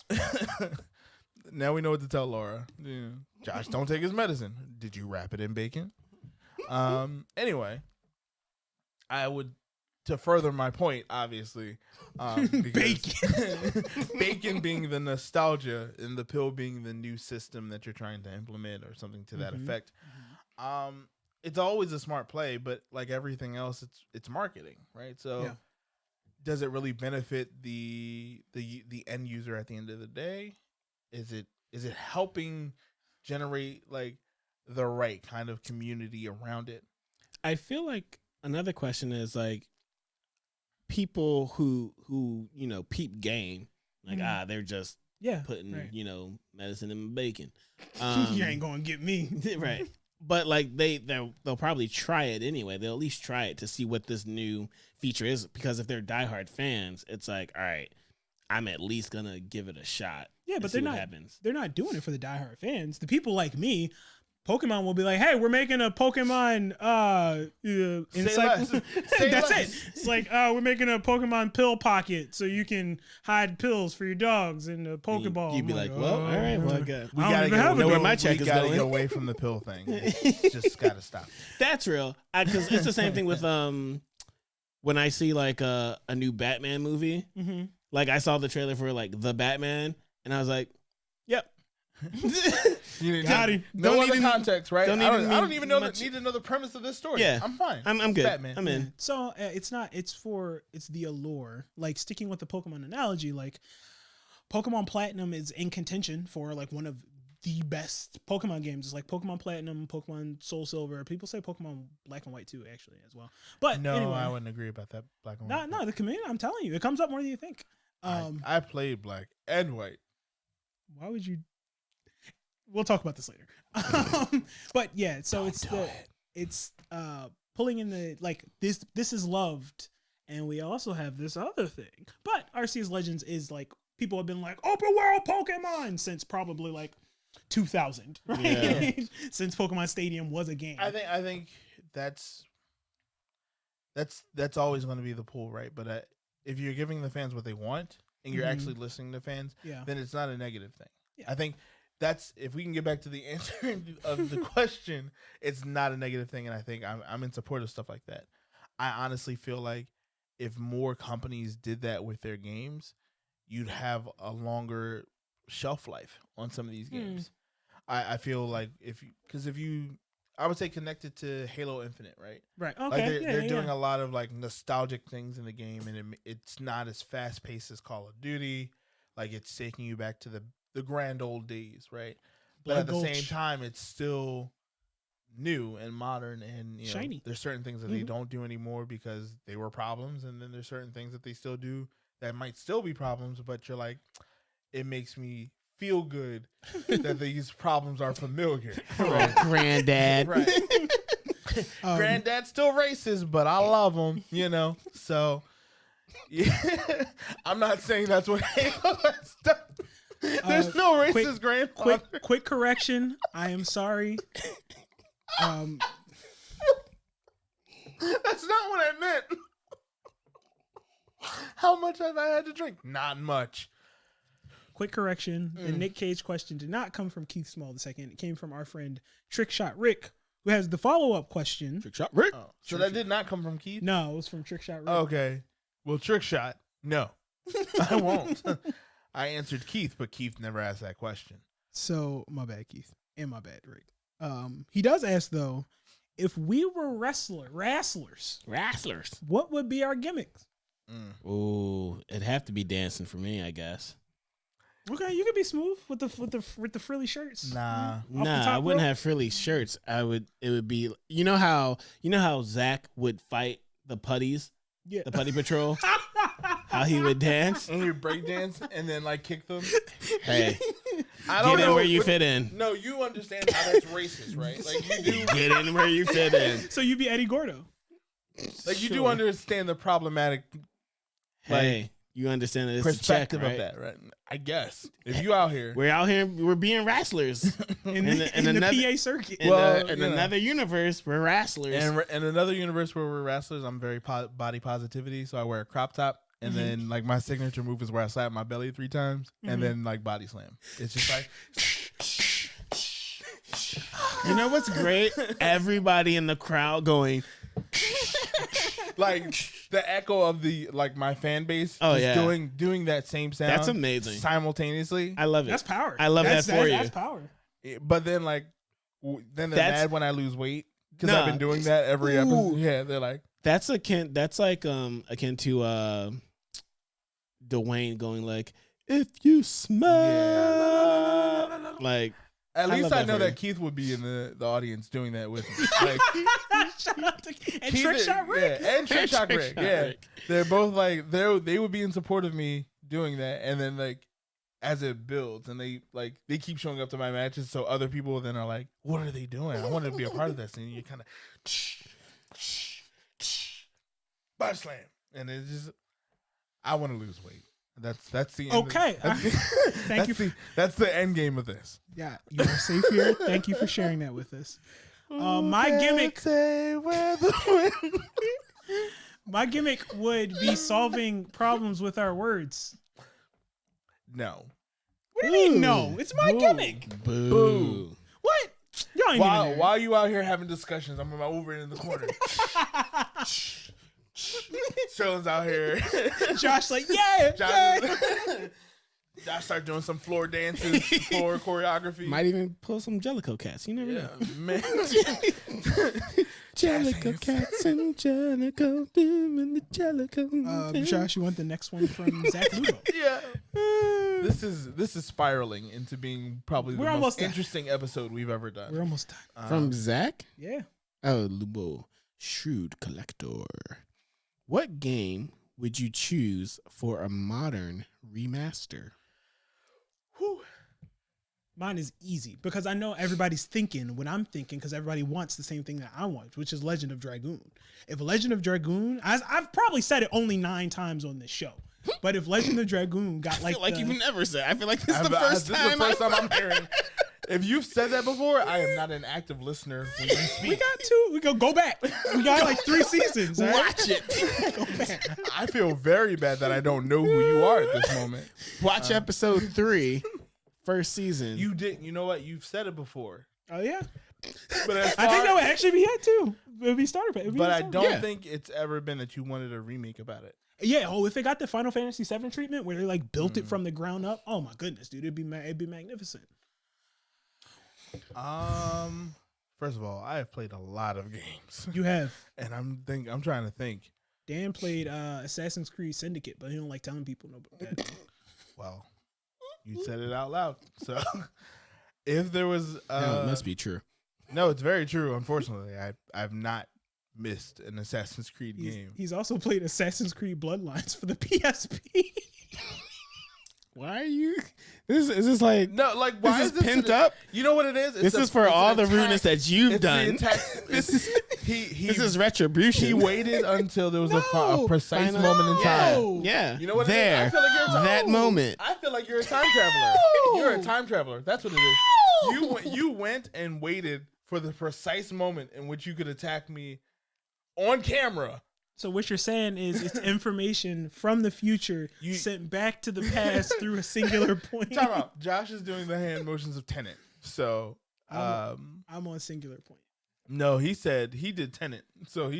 Now we know what to tell Laura. Yeah. Josh, don't take his medicine. Did you wrap it in bacon? Anyway, I would, to further my point, obviously, because bacon being the nostalgia and the pill being the new system that you're trying to implement or something to that effect. It's always a smart play, but like everything else, it's marketing, right? So, Yeah. does it really benefit the end user at the end of the day? Is it helping generate like the right kind of community around it? I feel like another question is like people who peep game like they're just Yeah, putting right. medicine in bacon. You ain't gonna get me. Right. But like they'll probably try it anyway. They'll at least try it to see what this new feature is, because if they're diehard fans, it's like, all right, I'm at least gonna give it a shot. Yeah, and but see they're what not. happens. They're not doing it for the diehard fans. The people like me, Pokemon will be like, "Hey, we're making a Pokemon less. Say That's less. it. It's like, we're making a Pokemon pill pocket so you can hide pills for your dogs in the Pokeball. You'd be I'm like, well, all right, well, I got. We I don't gotta even have a get know where dog. my check we is gotta going. get away from the pill thing. It's just gotta stop. That's real. Because it's the same thing with when I see like a new Batman movie. Mm-hmm. Like I saw the trailer for like the Batman, and I was like, yep. Got him. No Don't other even- context, right? don't I even don't need even know much- need to know the premise of this story. Yeah. I'm fine. I'm good. Batman. I'm in. So it's not. It's the allure. Like sticking with the Pokemon analogy, like Pokemon Platinum is in contention for like one of the best Pokemon games. It's like Pokemon Platinum, Pokemon Soul Silver. People say Pokemon Black and White too, actually, as well. But No, anyway, I wouldn't agree about that. Black and white. no, the community. I'm telling you, it comes up more than you think. I played black and white. Why would you? We'll talk about this later. But yeah, so it's pulling in the like this is loved, and we also have this other thing. But Arceus Legends is like people have been like open world Pokemon since probably like 2000, right? Yeah. Since Pokemon Stadium was a game. I think that's always going to be the pull, right? But if you're giving the fans what they want and you're Mhm. actually listening to fans, Yeah. then it's not a negative thing. Yeah. I think that's, if we can get back to the answer of the question, it's not a negative thing, and I think I'm in support of stuff like that. I honestly feel like if more companies did that with their games, you'd have a longer shelf life on some of these games. I feel like if you I would say connected to Halo Infinite, right? Right. Okay. Like they're yeah, doing a lot of like nostalgic things in the game, and it's not as fast paced as Call of Duty. Like it's taking you back to the grand old days, right? But at the Blood same Gulch. time, it's still new and modern, and Shiny. there's certain things that they Mhm. don't do anymore because they were problems, and then there's certain things that they still do that might still be problems, but you're like, it makes me feel good that these problems are familiar. Right. Granddad. Right. Granddad's still racist, but I love him, So, yeah, I'm not saying that's what Halo has done. There's no racist grandfather. Quick correction. I am sorry. That's not what I meant. How much have I had to drink? Not much. Quick correction. The Nick Cage question did not come from Keith Small II. It came from our friend TrickShot Ric, who has the follow-up question. TrickShot Ric. Oh, so that did not come from Keith? No, it was from TrickShot Ric. Okay. Well, TrickShot, no. I won't. I answered Keith, but Keith never asked that question. So my bad, Keith, and my bad, Rick. He does ask though, if we were wrestlers, what would be our gimmicks? Ooh, it'd have to be dancing for me, I guess. Okay, you could be smooth with the frilly shirts. Nah. I wouldn't have frilly shirts. It would be, you know how Zack would fight the putties, the putty patrol, how he would dance, And you break dance and then like kick them. hey, I don't get know in where you fit in. No, you understand how that's racist, right? Like you do. Get in where you fit in. So you'd be Eddie Gordo. Like you do understand the problematic Hey, you understand that it's a check, perspective right? of that, right? I guess if you out here, We're out here, we're being wrestlers. In the another PA circuit. in, Well, in you know. another universe, we're wrestlers. and in another universe where we're wrestlers, I'm very body positivity, so I wear a crop top, and then like my signature move is where I slap my belly 3 times, and then like body slam. It's just like. You know what's great? Everybody in the crowd going, Like the echo of the like my fan base doing that same sound. That's amazing. Simultaneously. I love it. That's power. I love that for you. That's power. But then like then they're That's- mad when I lose weight because Nah. I've been doing that every episode. Yeah, they're like That's akin to Dwayne going like, if you smell like at I least love I that know for that you. Keith would be in the audience doing that with me. Like, Shout out to and Keith TrickShot Ric. Yeah, and TrickShot Ric. TrickShot Yeah. Ric. They're both like they would be in support of me doing that, and then like as it builds and they keep showing up to my matches, so other people then are like, what are they doing? I want to be a part of this, and you kind of body slam, and it's just I want to lose weight. That's the end Okay. Thank you. That's the end game of this. Yeah, you are safe here. Thank you for sharing that with us. My gimmick would be solving problems with our words. No. What do you mean no? It's my gimmick. Boo. What? Y'all ain't even there. While you out here having discussions, I'm over in the corner. Sterling's out here. Josh like, yeah. Josh start doing some floor dances, floor choreography. Might even pull some Jellicoe cats. You never know. Man. Jellicoe cats and Jellicoe doing the Jellicoe. Josh, you want the next one from Zack Lubow? Yeah. This is spiraling into being probably We're the almost most done. interesting episode we've ever done. We're almost done. From Zack? Yeah. Oh, Lubow. Shrewd Collector. What game would you choose for a modern remaster? Whew. Mine is easy because I know everybody's thinking what I'm thinking because everybody wants the same thing that I want, which is Legend of Dragoon. If Legend of Dragoon, I've probably said it only 9 times on this show, but if Legend of Dragoon got I feel like you've never said. I feel like this is the This first is time. the first time I'm hearing. If you've said that before, I am not an active listener when you speak. we got 2. We go back. We got like 3 seasons. Right? Watch it. Go back. I feel very bad that I don't know who you are at this moment. Watch episode 3, first season. You know what? You've said it before. Oh yeah. But as I think far- that would actually be it too. It would be starter pack. But I don't Yeah. think it's ever been that you wanted a remake about it. Yeah. Oh, if they got the Final Fantasy VII treatment where they like built it from the ground up, oh my goodness, dude, it'd be magnificent. First of all, I have played a lot of games, You have. and I'm trying to think. Dan played Assassin's Creed Syndicate, but he don't like telling people no about that. Well, you said it out loud, so if there was, no, it must be true. no, it's very true. Unfortunately, I've not missed an Assassin's Creed game. He's also played Assassin's Creed Bloodlines for the PSP. Why are you? Is this like No, like why this is is pent up? You know what it is? This is for all the rudeness that you've It's the done. attack. This is He this is retribution. he waited until there was a No. precise Final- moment in time. No. Yeah, You know what? there, It is? I feel like you're a time, that moment. I feel like you're a time traveler. You're a time traveler. That's what it is. You went and waited for the precise moment in which you could attack me on camera. So what you're saying is it's information from the future sent back to the past through a singular point. Time out. Josh is doing the hand motions of Tenet. So, I'm on singular point. no, he said he did Tenet. So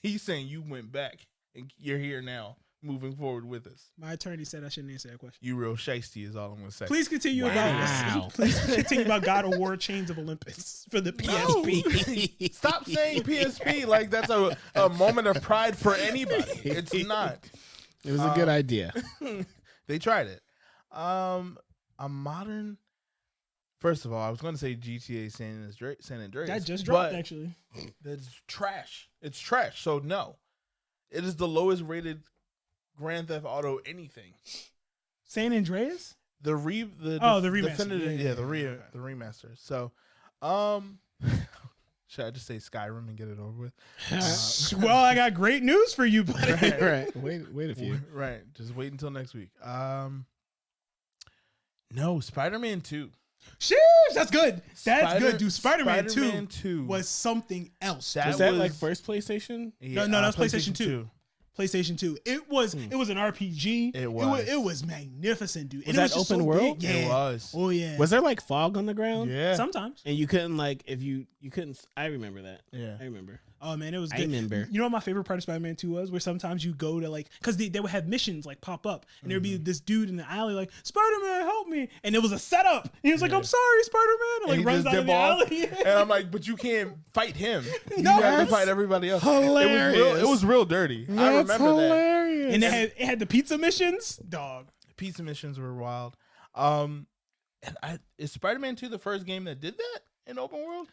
he's saying you went back and you're here now moving forward with us. My attorney said I shouldn't answer that question. You real shiesty is all I'm gonna say. Please continue Wow. please continue about God of War Chains of Olympus for the PSP. Stop saying PSP like that's a moment of pride for anybody. It's not. It was a good idea. They tried it. A modern. First of all, I was going to say GTA San Andreas. That just dropped, but actually. That's trash. It's trash. So no, it is the lowest rated Grand Theft Auto anything. San Andreas? The remaster. Definitive, the remaster. So, should I just say Skyrim and get it over with? Well, I got great news for you, buddy. Right. Wait a few. Right. Just wait until next week. No, Spider-Man 2. Sheesh, that's good. That's good, dude. Spider-Man 2 was something else. Was that like first PlayStation? Yeah, no, that was PlayStation 2. PlayStation 2. It was an RPG. It was magnificent, dude. Was that open world? Yeah. It was. Oh yeah. Was there like fog on the ground? Yeah. Sometimes. And you couldn't like if you couldn't. I remember that. Yeah. I remember. Oh man, it was good. I remember. You know what my favorite part of Spider-Man 2 was? Where sometimes you go to like, because they would have missions like pop up, and there'd be this dude in the alley like, Spider-Man, help me, and it was a setup. And he was like, I'm sorry, Spider-Man, and like runs out of the alley. And I'm like, but you can't fight him. You No, have to fight everybody else. hilarious. It was real dirty. I remember hilarious. And it had the pizza missions, dog. that. Pizza missions were wild. Is Spider-Man 2 the first game that did that in open world?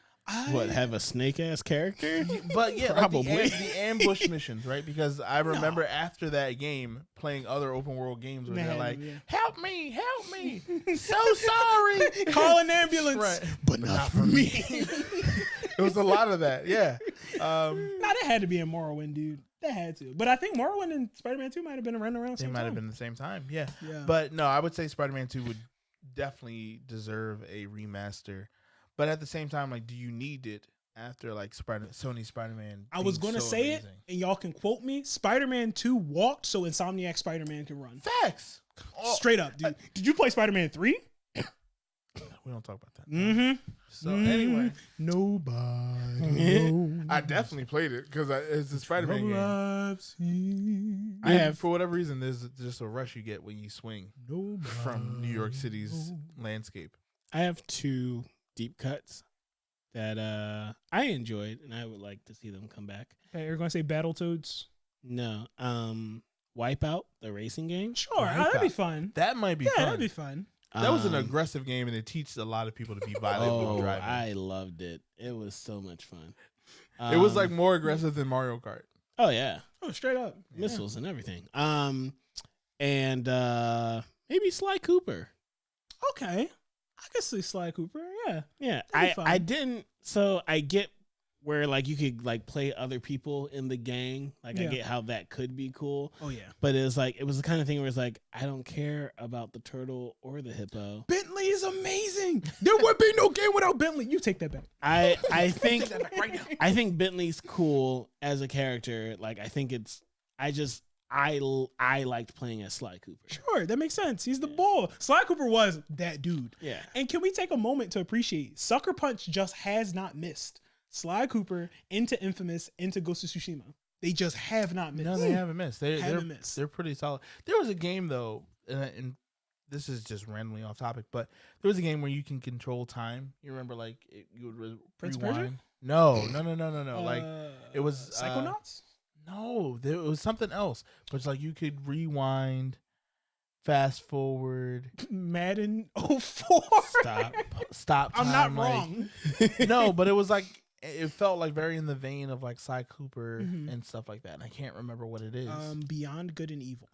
What, have a snake ass character? But yeah, Probably. like the ambush missions, right? Because I remember after that game playing other open world games where they're like, help me, so sorry. Call an ambulance. Right. But not for me. It was a lot of that, yeah. Nah, that had to be in Morrowind, dude. That had to. But I think Morrowind and Spider-Man 2 might have been around the They same might time. have been the same time, yeah. Yeah. But no, I would say Spider-Man 2 would definitely deserve a remaster. But at the same time, like, do you need it after like Sony Spider-Man? I was going to say it, and y'all can quote me. Spider-Man 2 walked so Insomniac Spider-Man can run. Facts. Straight up, dude. Did you play Spider-Man 3? We don't talk about that. Mm-hmm. So anyway, nobody. I definitely played it because it's a Spider-Man game. I have, for whatever reason, there's just a rush you get when you swing from New York City's landscape. I have two deep cuts that I enjoyed, and I would like to see them come back. Hey, you're going to say Battletoads? No, Wipeout, the racing game. Sure, that'd be fun. That might be Yeah, fun. that'd be fun. That was an aggressive game, and it teaches a lot of people to be violent with driving. I loved it. It was so much fun. It was like more aggressive than Mario Kart. Oh yeah, Oh, straight up. missiles and everything. And maybe Sly Cooper. Okay. I could see Sly Cooper, yeah. Yeah, That'd be I fun. didn't. So I get where like you could like play other people in the gang. Like I Yeah. get how that could be cool. Oh, yeah. But it was the kind of thing where it's like I don't care about the turtle or the hippo. Bentley is amazing. There would be no game without Bentley. You take that back. I think I think Bentley's cool as a character. Like I think it's I liked playing as Sly Cooper. Sure, that makes sense. He's the bull. Sly Cooper was that dude. Yeah. And can we take a moment to appreciate Sucker Punch just has not missed Sly Cooper into Infamous, into Ghost of Tsushima. They just have not missed. No, they haven't missed. Haven't missed. They're pretty solid. There was a game though, and this is just randomly off topic, but there was a game where you can control time. You remember, like you would Prince rewind. Persia? No. Like it was Psychonauts? No, it was something else. But it's like you could rewind, fast forward, Madden 04. stop. I'm time, not like- wrong. No, but it was like it felt like very in the vein of like Sly Cooper Mhm. and stuff like that. And I can't remember what it is. Beyond Good and Evil.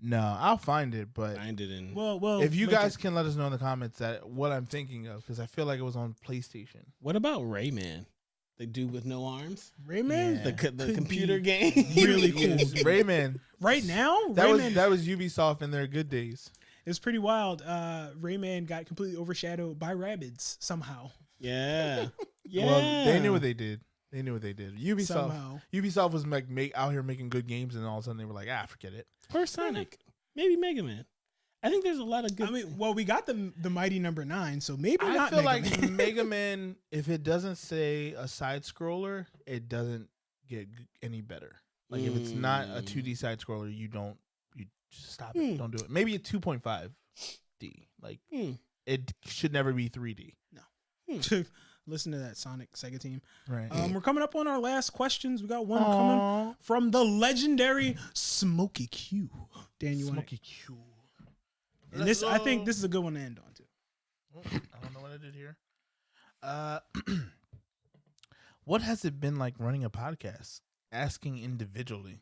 No, I'll find it. But Find it in. Well, if you look guys at- can let us know in the comments that what I'm thinking of, because I feel like it was on PlayStation. What about Rayman? The dude with no arms? Rayman, Yeah. The Could computer be game? really cool. Rayman. Right now, That Rayman was Ubisoft in their good days. is pretty wild. Rayman got completely overshadowed by Rabbids somehow. Yeah. Yeah. Well, they knew what they did. Ubisoft. Somehow. Ubisoft was like out here making good games, and all of a sudden they were like, forget it. Or Sonic. Maybe Mega Man. I think there's a lot of good. I mean, well, we got the mighty number 9, so maybe I not feel Mega like Man. Mega Man, if it doesn't say a side scroller, it doesn't get any better. Like if it's not a 2D side scroller, you just stop it. Don't do it. Maybe a 2.5D. Like it should never be 3D. No. Listen to that Sonic Sega team. Right. We're coming up on our last questions. We got one coming from the legendary Smokey Q. Dan, you want Smokey Q. And this, I think this is a good one to end on too. I don't know what I did here. What has it been like running a podcast? Asking individually.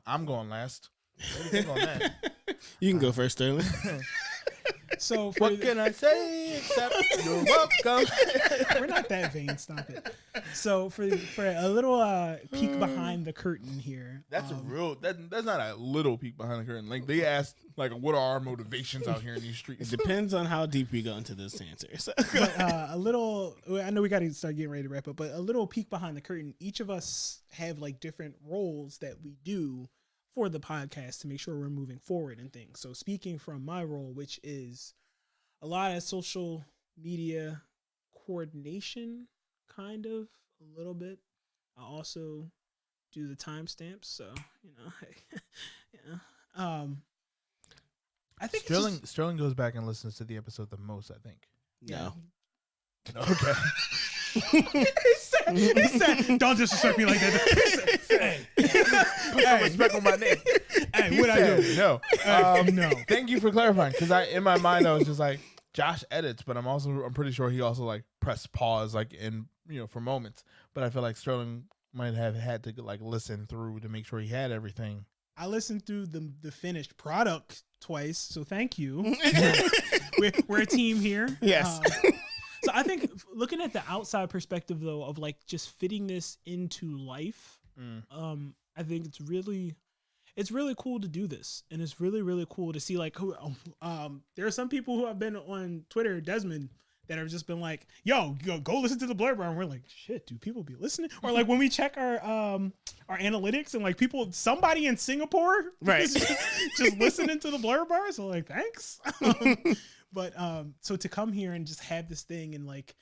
I'm going last. What do you think on that? You can go first, Sterling. So what can I say except you're welcome? We're not that vain. Stop it. So for a little peek behind the curtain here. That's a real. That's not a little peek behind the curtain. Like they asked, like, what are our motivations out here in these streets? It depends on how deep we go into this answer. So. But, a little. I know we got to start getting ready to wrap up, but a little peek behind the curtain. Each of us have like different roles that we do for the podcast to make sure we're moving forward and things. So speaking from my role, which is a lot of social media coordination, kind of a little bit. I also do the timestamps, so I think Sterling goes back and listens to the episode the most. I think. No. Okay. he said, "Don't disrespect me like that." Put some respect on my name. Hey, what I do? No. No. Thank you for clarifying, because in my mind I was just like, Josh edits, but I'm pretty sure he also like pressed pause like in for moments. But I feel like Sterling might have had to like listen through to make sure he had everything. I listened through the finished product twice, so thank you. we're a team here. Yes. So I think looking at the outside perspective though of like just fitting this into life, I think it's really cool to do this, and it's really, really cool to see like who. There are some people who have been on Twitter, Desmond, that have just been like, "Yo, go listen to the Blur Bar," and we're like, "Shit, do people be listening?" Or like when we check our analytics and like somebody in Singapore, right, just listening to the Blur Bar. So like, thanks. But so to come here and just have this thing and like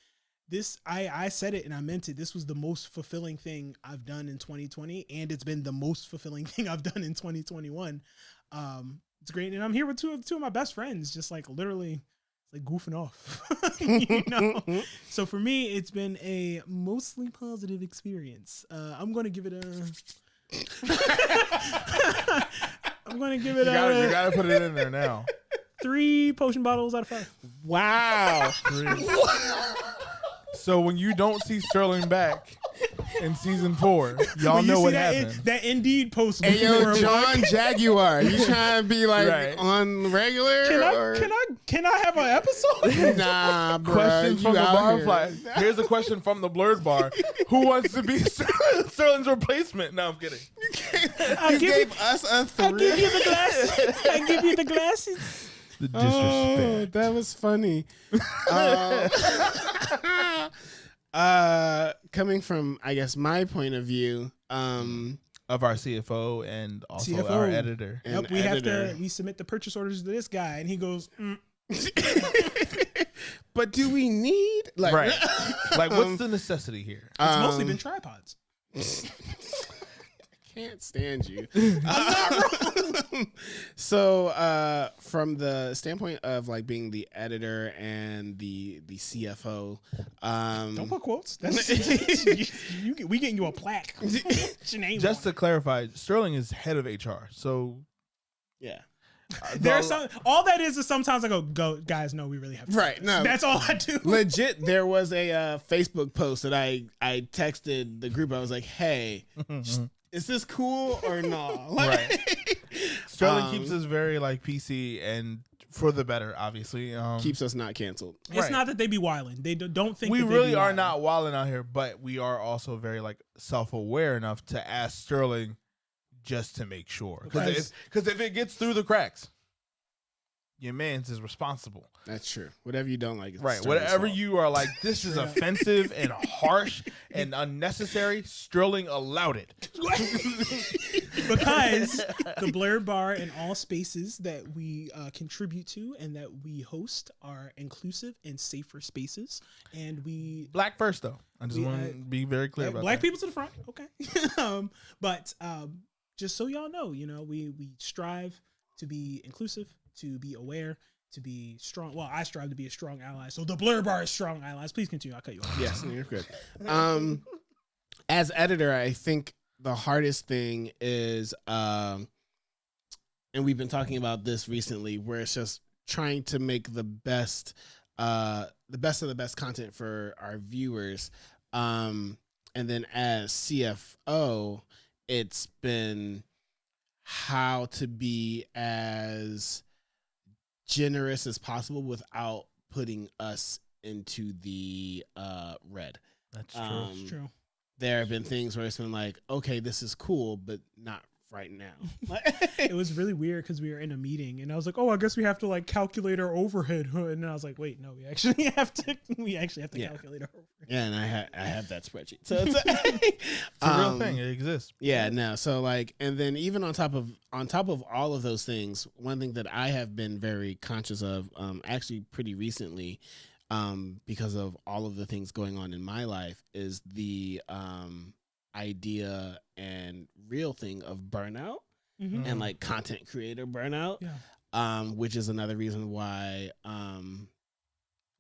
this, I said it and I meant it. This was the most fulfilling thing I've done in 2020, and it's been the most fulfilling thing I've done in 2021. It's great, and I'm here with two of my best friends, just like literally, like goofing off, So for me, it's been a mostly positive experience. I'm gonna give it a. You gotta put it in there now. 3 potion bottles out of 5. Wow. 3. So when you don't see Sterling back in season 4, y'all know what happened. That Indeed post. Hey yo, John Jaguar, you trying to be like on regular? Can I have an episode? Nah, bro. Question from the BarFlyz. Here's a question from the Blurred Bar. Who wants to be Sterling's replacement? No, I'm kidding. You gave us a 3. I give you the glasses. I give you the glasses. The disrespect. Oh, that was funny. Coming from, I guess, my point of view, of our CFO and also our editor. Yep, we submit the purchase orders to this guy, and he goes. But do we need right? Like, what's the necessity here? It's mostly been tripods. Can't stand you. I'm not wrong. So from the standpoint of like being the editor and the CFO, don't put quotes. That's we getting you a plaque. Just to clarify, Sterling is head of HR. So yeah. There's some. All that is sometimes I go guys. No, we really have to. Right. No, that's all I do. Legit. There was a Facebook post that I texted the group. I was like, hey. Is this cool or not? Right. Sterling keeps us very like PC and for the better, obviously. Keeps us not canceled. It's not that they be wilding. They don't think we that really are not wilding out here, but we are also very like self-aware enough to ask Sterling just to make sure. Because if it gets through the cracks, your man's is responsible. That's true. Whatever you don't like is right. Sterling's Whatever fault. you are like, this is offensive and harsh and unnecessary, Sterling allowed it. because the Blur Bar and all spaces that we contribute to and that we host are inclusive and safer spaces. And we Black first, though. I just want to be very clear about black that. people to the front, okay. But just so y'all know, we strive to be inclusive, to be aware, to be strong. Well, I strive to be a strong ally. So the Blur Bar is strong allies. Please continue. I'll cut you off. Yes, you're good. As editor, I think the hardest thing is, and we've been talking about this recently, where it's just trying to make the best of the best content for our viewers. And then as CFO, it's been how to be as generous as possible without putting us into the red. That's true. It's true. There have been things where it's been like, okay, this is cool, but not right now. It was really weird because we were in a meeting and I was like, oh, I guess we have to like calculate our overhead. And then I was like, wait, no, we actually have to calculate our overhead. Yeah, and I have that spreadsheet. So it's It's a real thing. It exists. Yeah, no. So like, and then even on top of all of those things, one thing that I have been very conscious of, actually pretty recently, because of all of the things going on in my life, is the idea and real thing of burnout and like content creator burnout. Yeah. Which is another reason why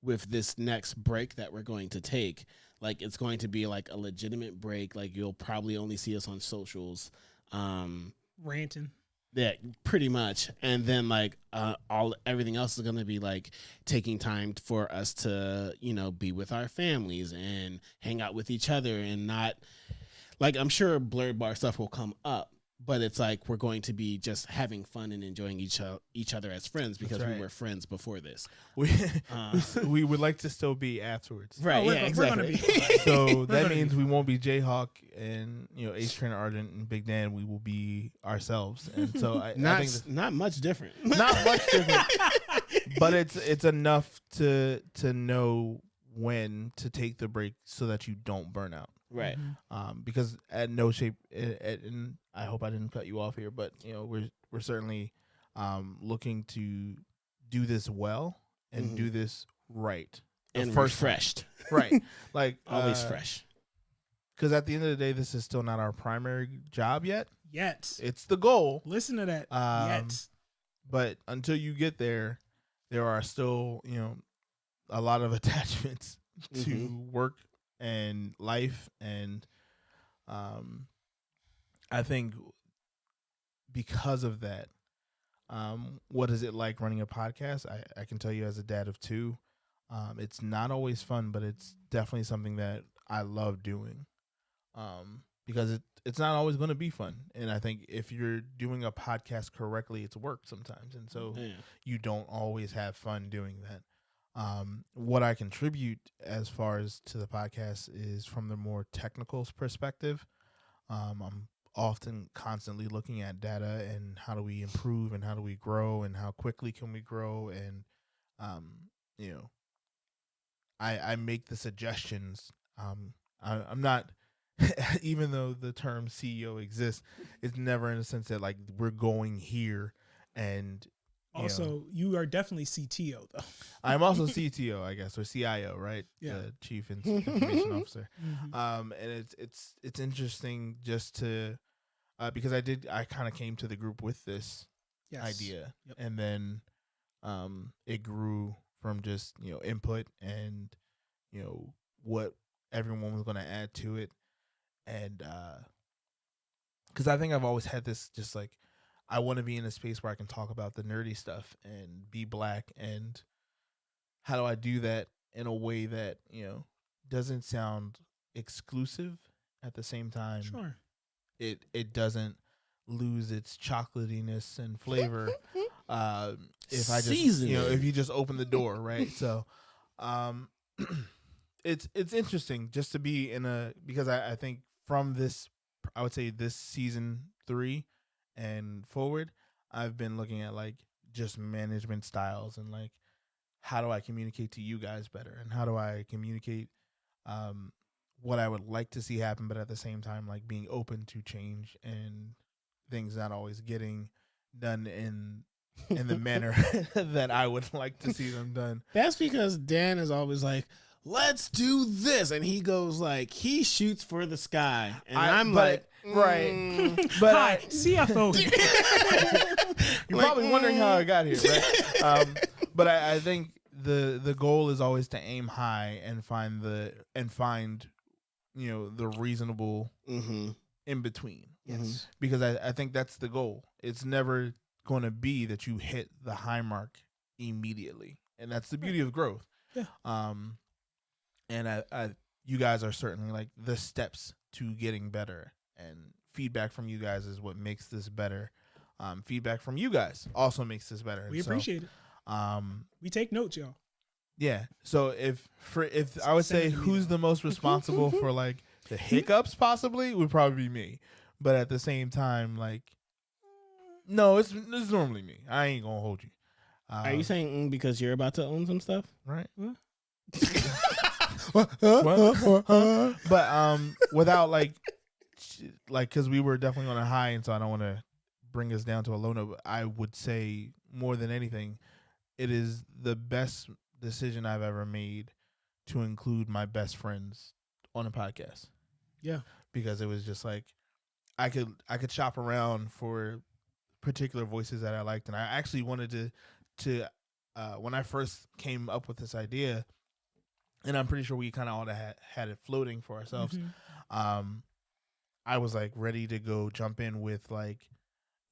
with this next break that we're going to take, like it's going to be like a legitimate break. Like you'll probably only see us on socials. Ranting. Yeah, pretty much. And then like everything else is gonna be like taking time for us to, be with our families and hang out with each other, and not like, I'm sure Blurred Bar stuff will come up, but it's like we're going to be just having fun and enjoying each other as friends, because we were friends before this. We would like to still be afterwards. Right. Oh, yeah, exactly. So that means we won't be Jayhawk and Ace Trainer Argent and Big Dan. We will be ourselves. And so I think not much different. not much different, but it's enough to know when to take the break so that you don't burn out. Right. Because at no shape, and I hope I didn't cut you off here, but we're certainly looking to do this well and do this right And first refreshed. right, like Always fresh. Because at the end of the day, this is still not our primary job yet. It's the goal. Listen to that. Yet. But until you get there are still a lot of attachments to work and life, and I think because of that, what is it like running a podcast? I can tell you as a dad of two, it's not always fun, but it's definitely something that I love doing, because it's not always going to be fun. And I think if you're doing a podcast correctly, it's work sometimes, and so you don't always have fun doing that. What I contribute as far as to the podcast is from the more technical perspective. I'm often constantly looking at data and how do we improve and how do we grow and how quickly can we grow, and I make the suggestions. I'm not even though the term CEO exists, it's never in a sense that like we're going here. And also, you are definitely CTO though. I'm also CTO, I guess, or CIO, right? Yeah. The Chief Information Officer. And it's interesting just to because I kind of came to the group with this idea, and then it grew from just input and what everyone was going to add to it, and because I think I've always had this just like, I want to be in a space where I can talk about the nerdy stuff and be black. And how do I do that in a way that, doesn't sound exclusive at the same time? Sure. It doesn't lose its chocolatiness and flavor. If I just, if you just open the door, right? So, it's interesting just to be in because I think from this, I would say this season 3 and forward, I've been looking at like just management styles and like, how do I communicate to you guys better, and how do I communicate what I would like to see happen, but at the same time like being open to change and things not always getting done in the manner that I would like to see them done. That's because Dan is always like, let's do this. And he goes like, he shoots for the sky. And I'm like, right. But Hi, CFO. you're probably wondering how I got here, right? But I think the goal is always to aim high and find the reasonable in between. Yes. Because I think that's the goal. It's never going to be that you hit the high mark immediately, and that's the beauty of growth. Yeah. And you guys are certainly like the steps to getting better, and feedback from you guys is what makes this better. Feedback from you guys also makes this better. We appreciate it. We take notes, y'all. Yeah. So if I would say who's the most responsible for like the hiccups, possibly would probably be me. But at the same time, like, no, it's normally me. I ain't gonna hold you. Are you saying because you're about to own some stuff? Right? What? But without like, because we were definitely on a high, and so I don't want to bring us down to a low note. But I would say more than anything, it is the best decision I've ever made to include my best friends on a podcast. Yeah, because it was just like I could shop around for particular voices that I liked, and I actually wanted to when I first came up with this idea, and I'm pretty sure we kind of all had it floating for ourselves. I was like ready to go jump in with like,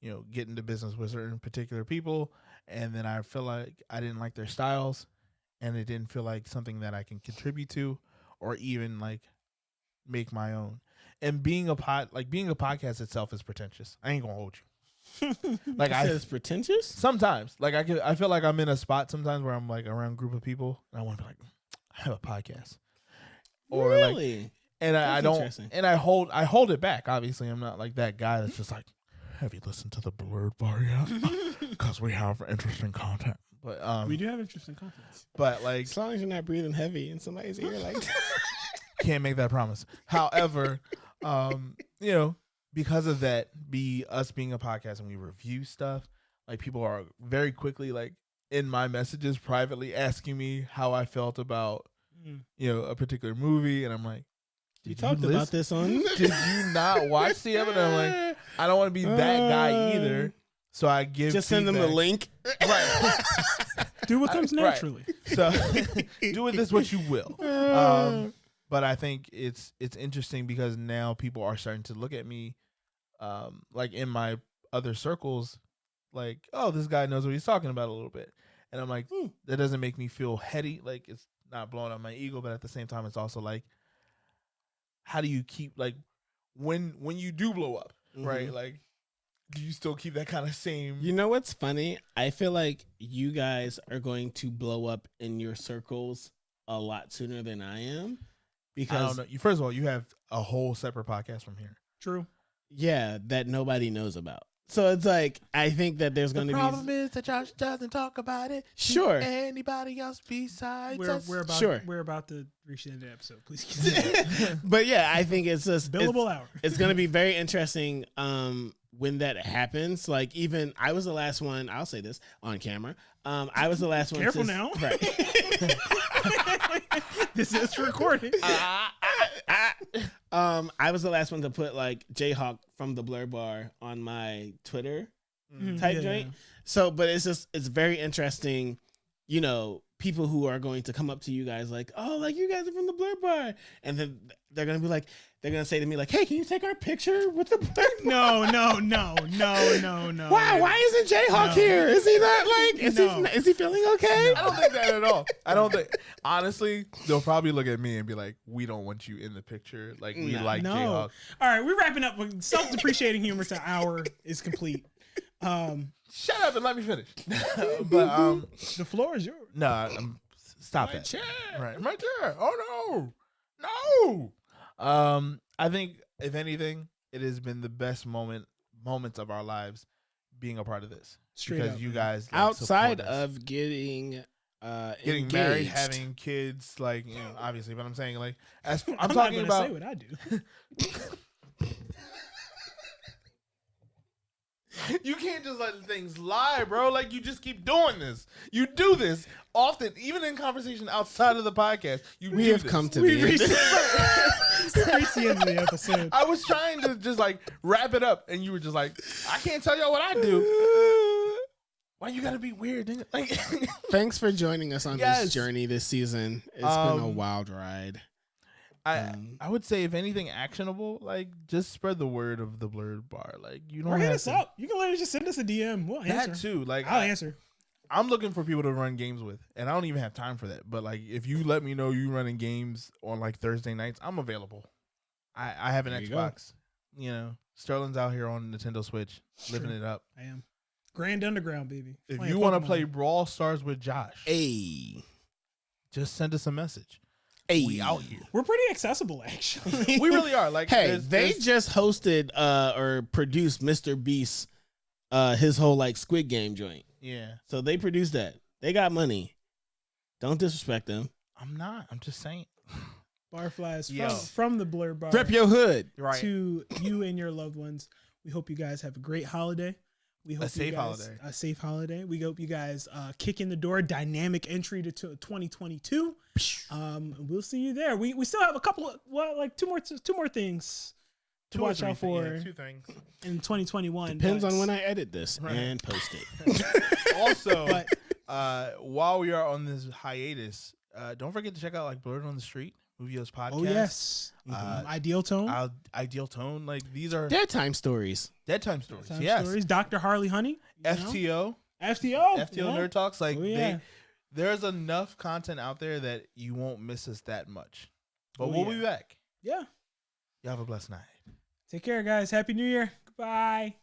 get into business with certain particular people, and then I feel like I didn't like their styles, and it didn't feel like something that I can contribute to, or even like make my own. And being a podcast itself is pretentious. I ain't gonna hold you. Like it's pretentious sometimes. Like I feel like I'm in a spot sometimes where I'm like around a group of people, and I want to be like, I have a podcast. Or really? Like, and I don't, and I hold it back. Obviously, I'm not like that guy that's just like, have you listened to the Blurred Bar yet? Because we have interesting content. But we do have interesting content. But like, as long as you're not breathing heavy in somebody's ear, like can't make that promise. However, because of that, us being a podcast and we review stuff, like people are very quickly like in my messages privately asking me how I felt about a particular movie, and I'm like, you talked about this on. Did you not watch the episode? I'm like, I don't want to be that guy either. So I give just send feedback. them the link. Right. Do what comes naturally. Right. So do with this what you will. But I think it's interesting because now people are starting to look at me, like in my other circles, like, oh, this guy knows what he's talking about a little bit. And I'm like, that doesn't make me feel heady. Like, it's not blowing up my ego, but at the same time, it's also like, how do you keep, like, when you do blow up, right? Like, do you still keep that kind of same? You know what's funny? I feel like you guys are going to blow up in your circles a lot sooner than I am. Because I don't know. First of all, you have a whole separate podcast from here. True. Yeah, that nobody knows about. So it's like, I think that there's going to be... The problem is that Josh doesn't talk about it. Sure. Anybody else besides us. We're about to reach the end of the episode. Please continue. But yeah, I think it's just... Billable hour. It's going to be very interesting when that happens. Like, even... I was the last one... I'll say this on camera. I was the last one Careful now. Right. This is recorded. I was the last one to put like Jayhawk from the Blur Bar on my Twitter type joint. Yeah. So, but it's very interesting, people who are going to come up to you guys like, oh, like you guys are from the Blur Bar. And then they're going to be like, they're going to say to me like, hey, can you take our picture with the Blur Bar? No. Why isn't Jayhawk here? Is he not like, is he feeling okay? I don't think that at all. I don't think, honestly, they'll probably look at me and be like, we don't want you in the picture. Like, we like Jayhawk. All right, we're wrapping up. Self-depreciating humor to hour is complete. Shut up and let me finish. But the floor is yours. No, stop My that. chair. Right, my chair. Oh no. I think if anything, it has been the best moments of our lives being a part of this. Straight because up, you guys outside support us. of getting married, engaged. having kids, like obviously, but I'm saying like as I'm not talking gonna about say what I do. You can't just let things lie, bro. Like, you just keep doing this. You do this often, even in conversation outside of the podcast. We have come to the end. Reached the end of the episode. I was trying to just like wrap it up, and you were just like, I can't tell y'all what I do. Why you gotta be weird, nigga? Like, thanks for joining us on this journey this season. It's been a wild ride. I would say, if anything actionable, like, just spread the word of the Blurred Bar. Like, you don't or hit have us to, up. You can literally just send us a DM. We'll answer. that too. Like, I'll answer. I'm looking for people to run games with, and I don't even have time for that. But like, if you let me know you running games on like Thursday nights, I'm available. I have an Xbox. You know, Sterling's out here on Nintendo Switch, living it up. I am. Grand Underground, baby. If you want to play Brawl Stars with Josh, Hey, just send us a message. Hey, We out here. We're pretty accessible, actually. We really are. Like, hey, they just hosted or produced Mr. Beast, his whole like Squid Game joint. Yeah, So they produced that. They got money. Don't disrespect them. I'm not. I'm just saying. BarFlyz from the Blurred Bar Rep your hood. Right. to you and your loved ones. We hope you guys have a great holiday. We hope A safe holiday. A safe holiday. We hope you guys kick in the door, dynamic entry to 2022. We'll see you there. We still have a couple of, two more things to watch out for 2 things. in 2021. Depends on when I edit this and post it. Also, while we are on this hiatus, don't forget to check out like Blurred on the Street, Movio's podcast. Oh yes, Ideal Tone. Ideal Tone. Like, these are Dead time stories. dead time stories. Time Yes. stories. Dr. Harley Honey. FTO. FTO. Nerd Talks. Like, Oh, yeah. there's enough content out there that you won't miss us that much. But Oh, we'll yeah. be back. Yeah. Y'all have a blessed night. Take care, guys. Happy New Year. Goodbye.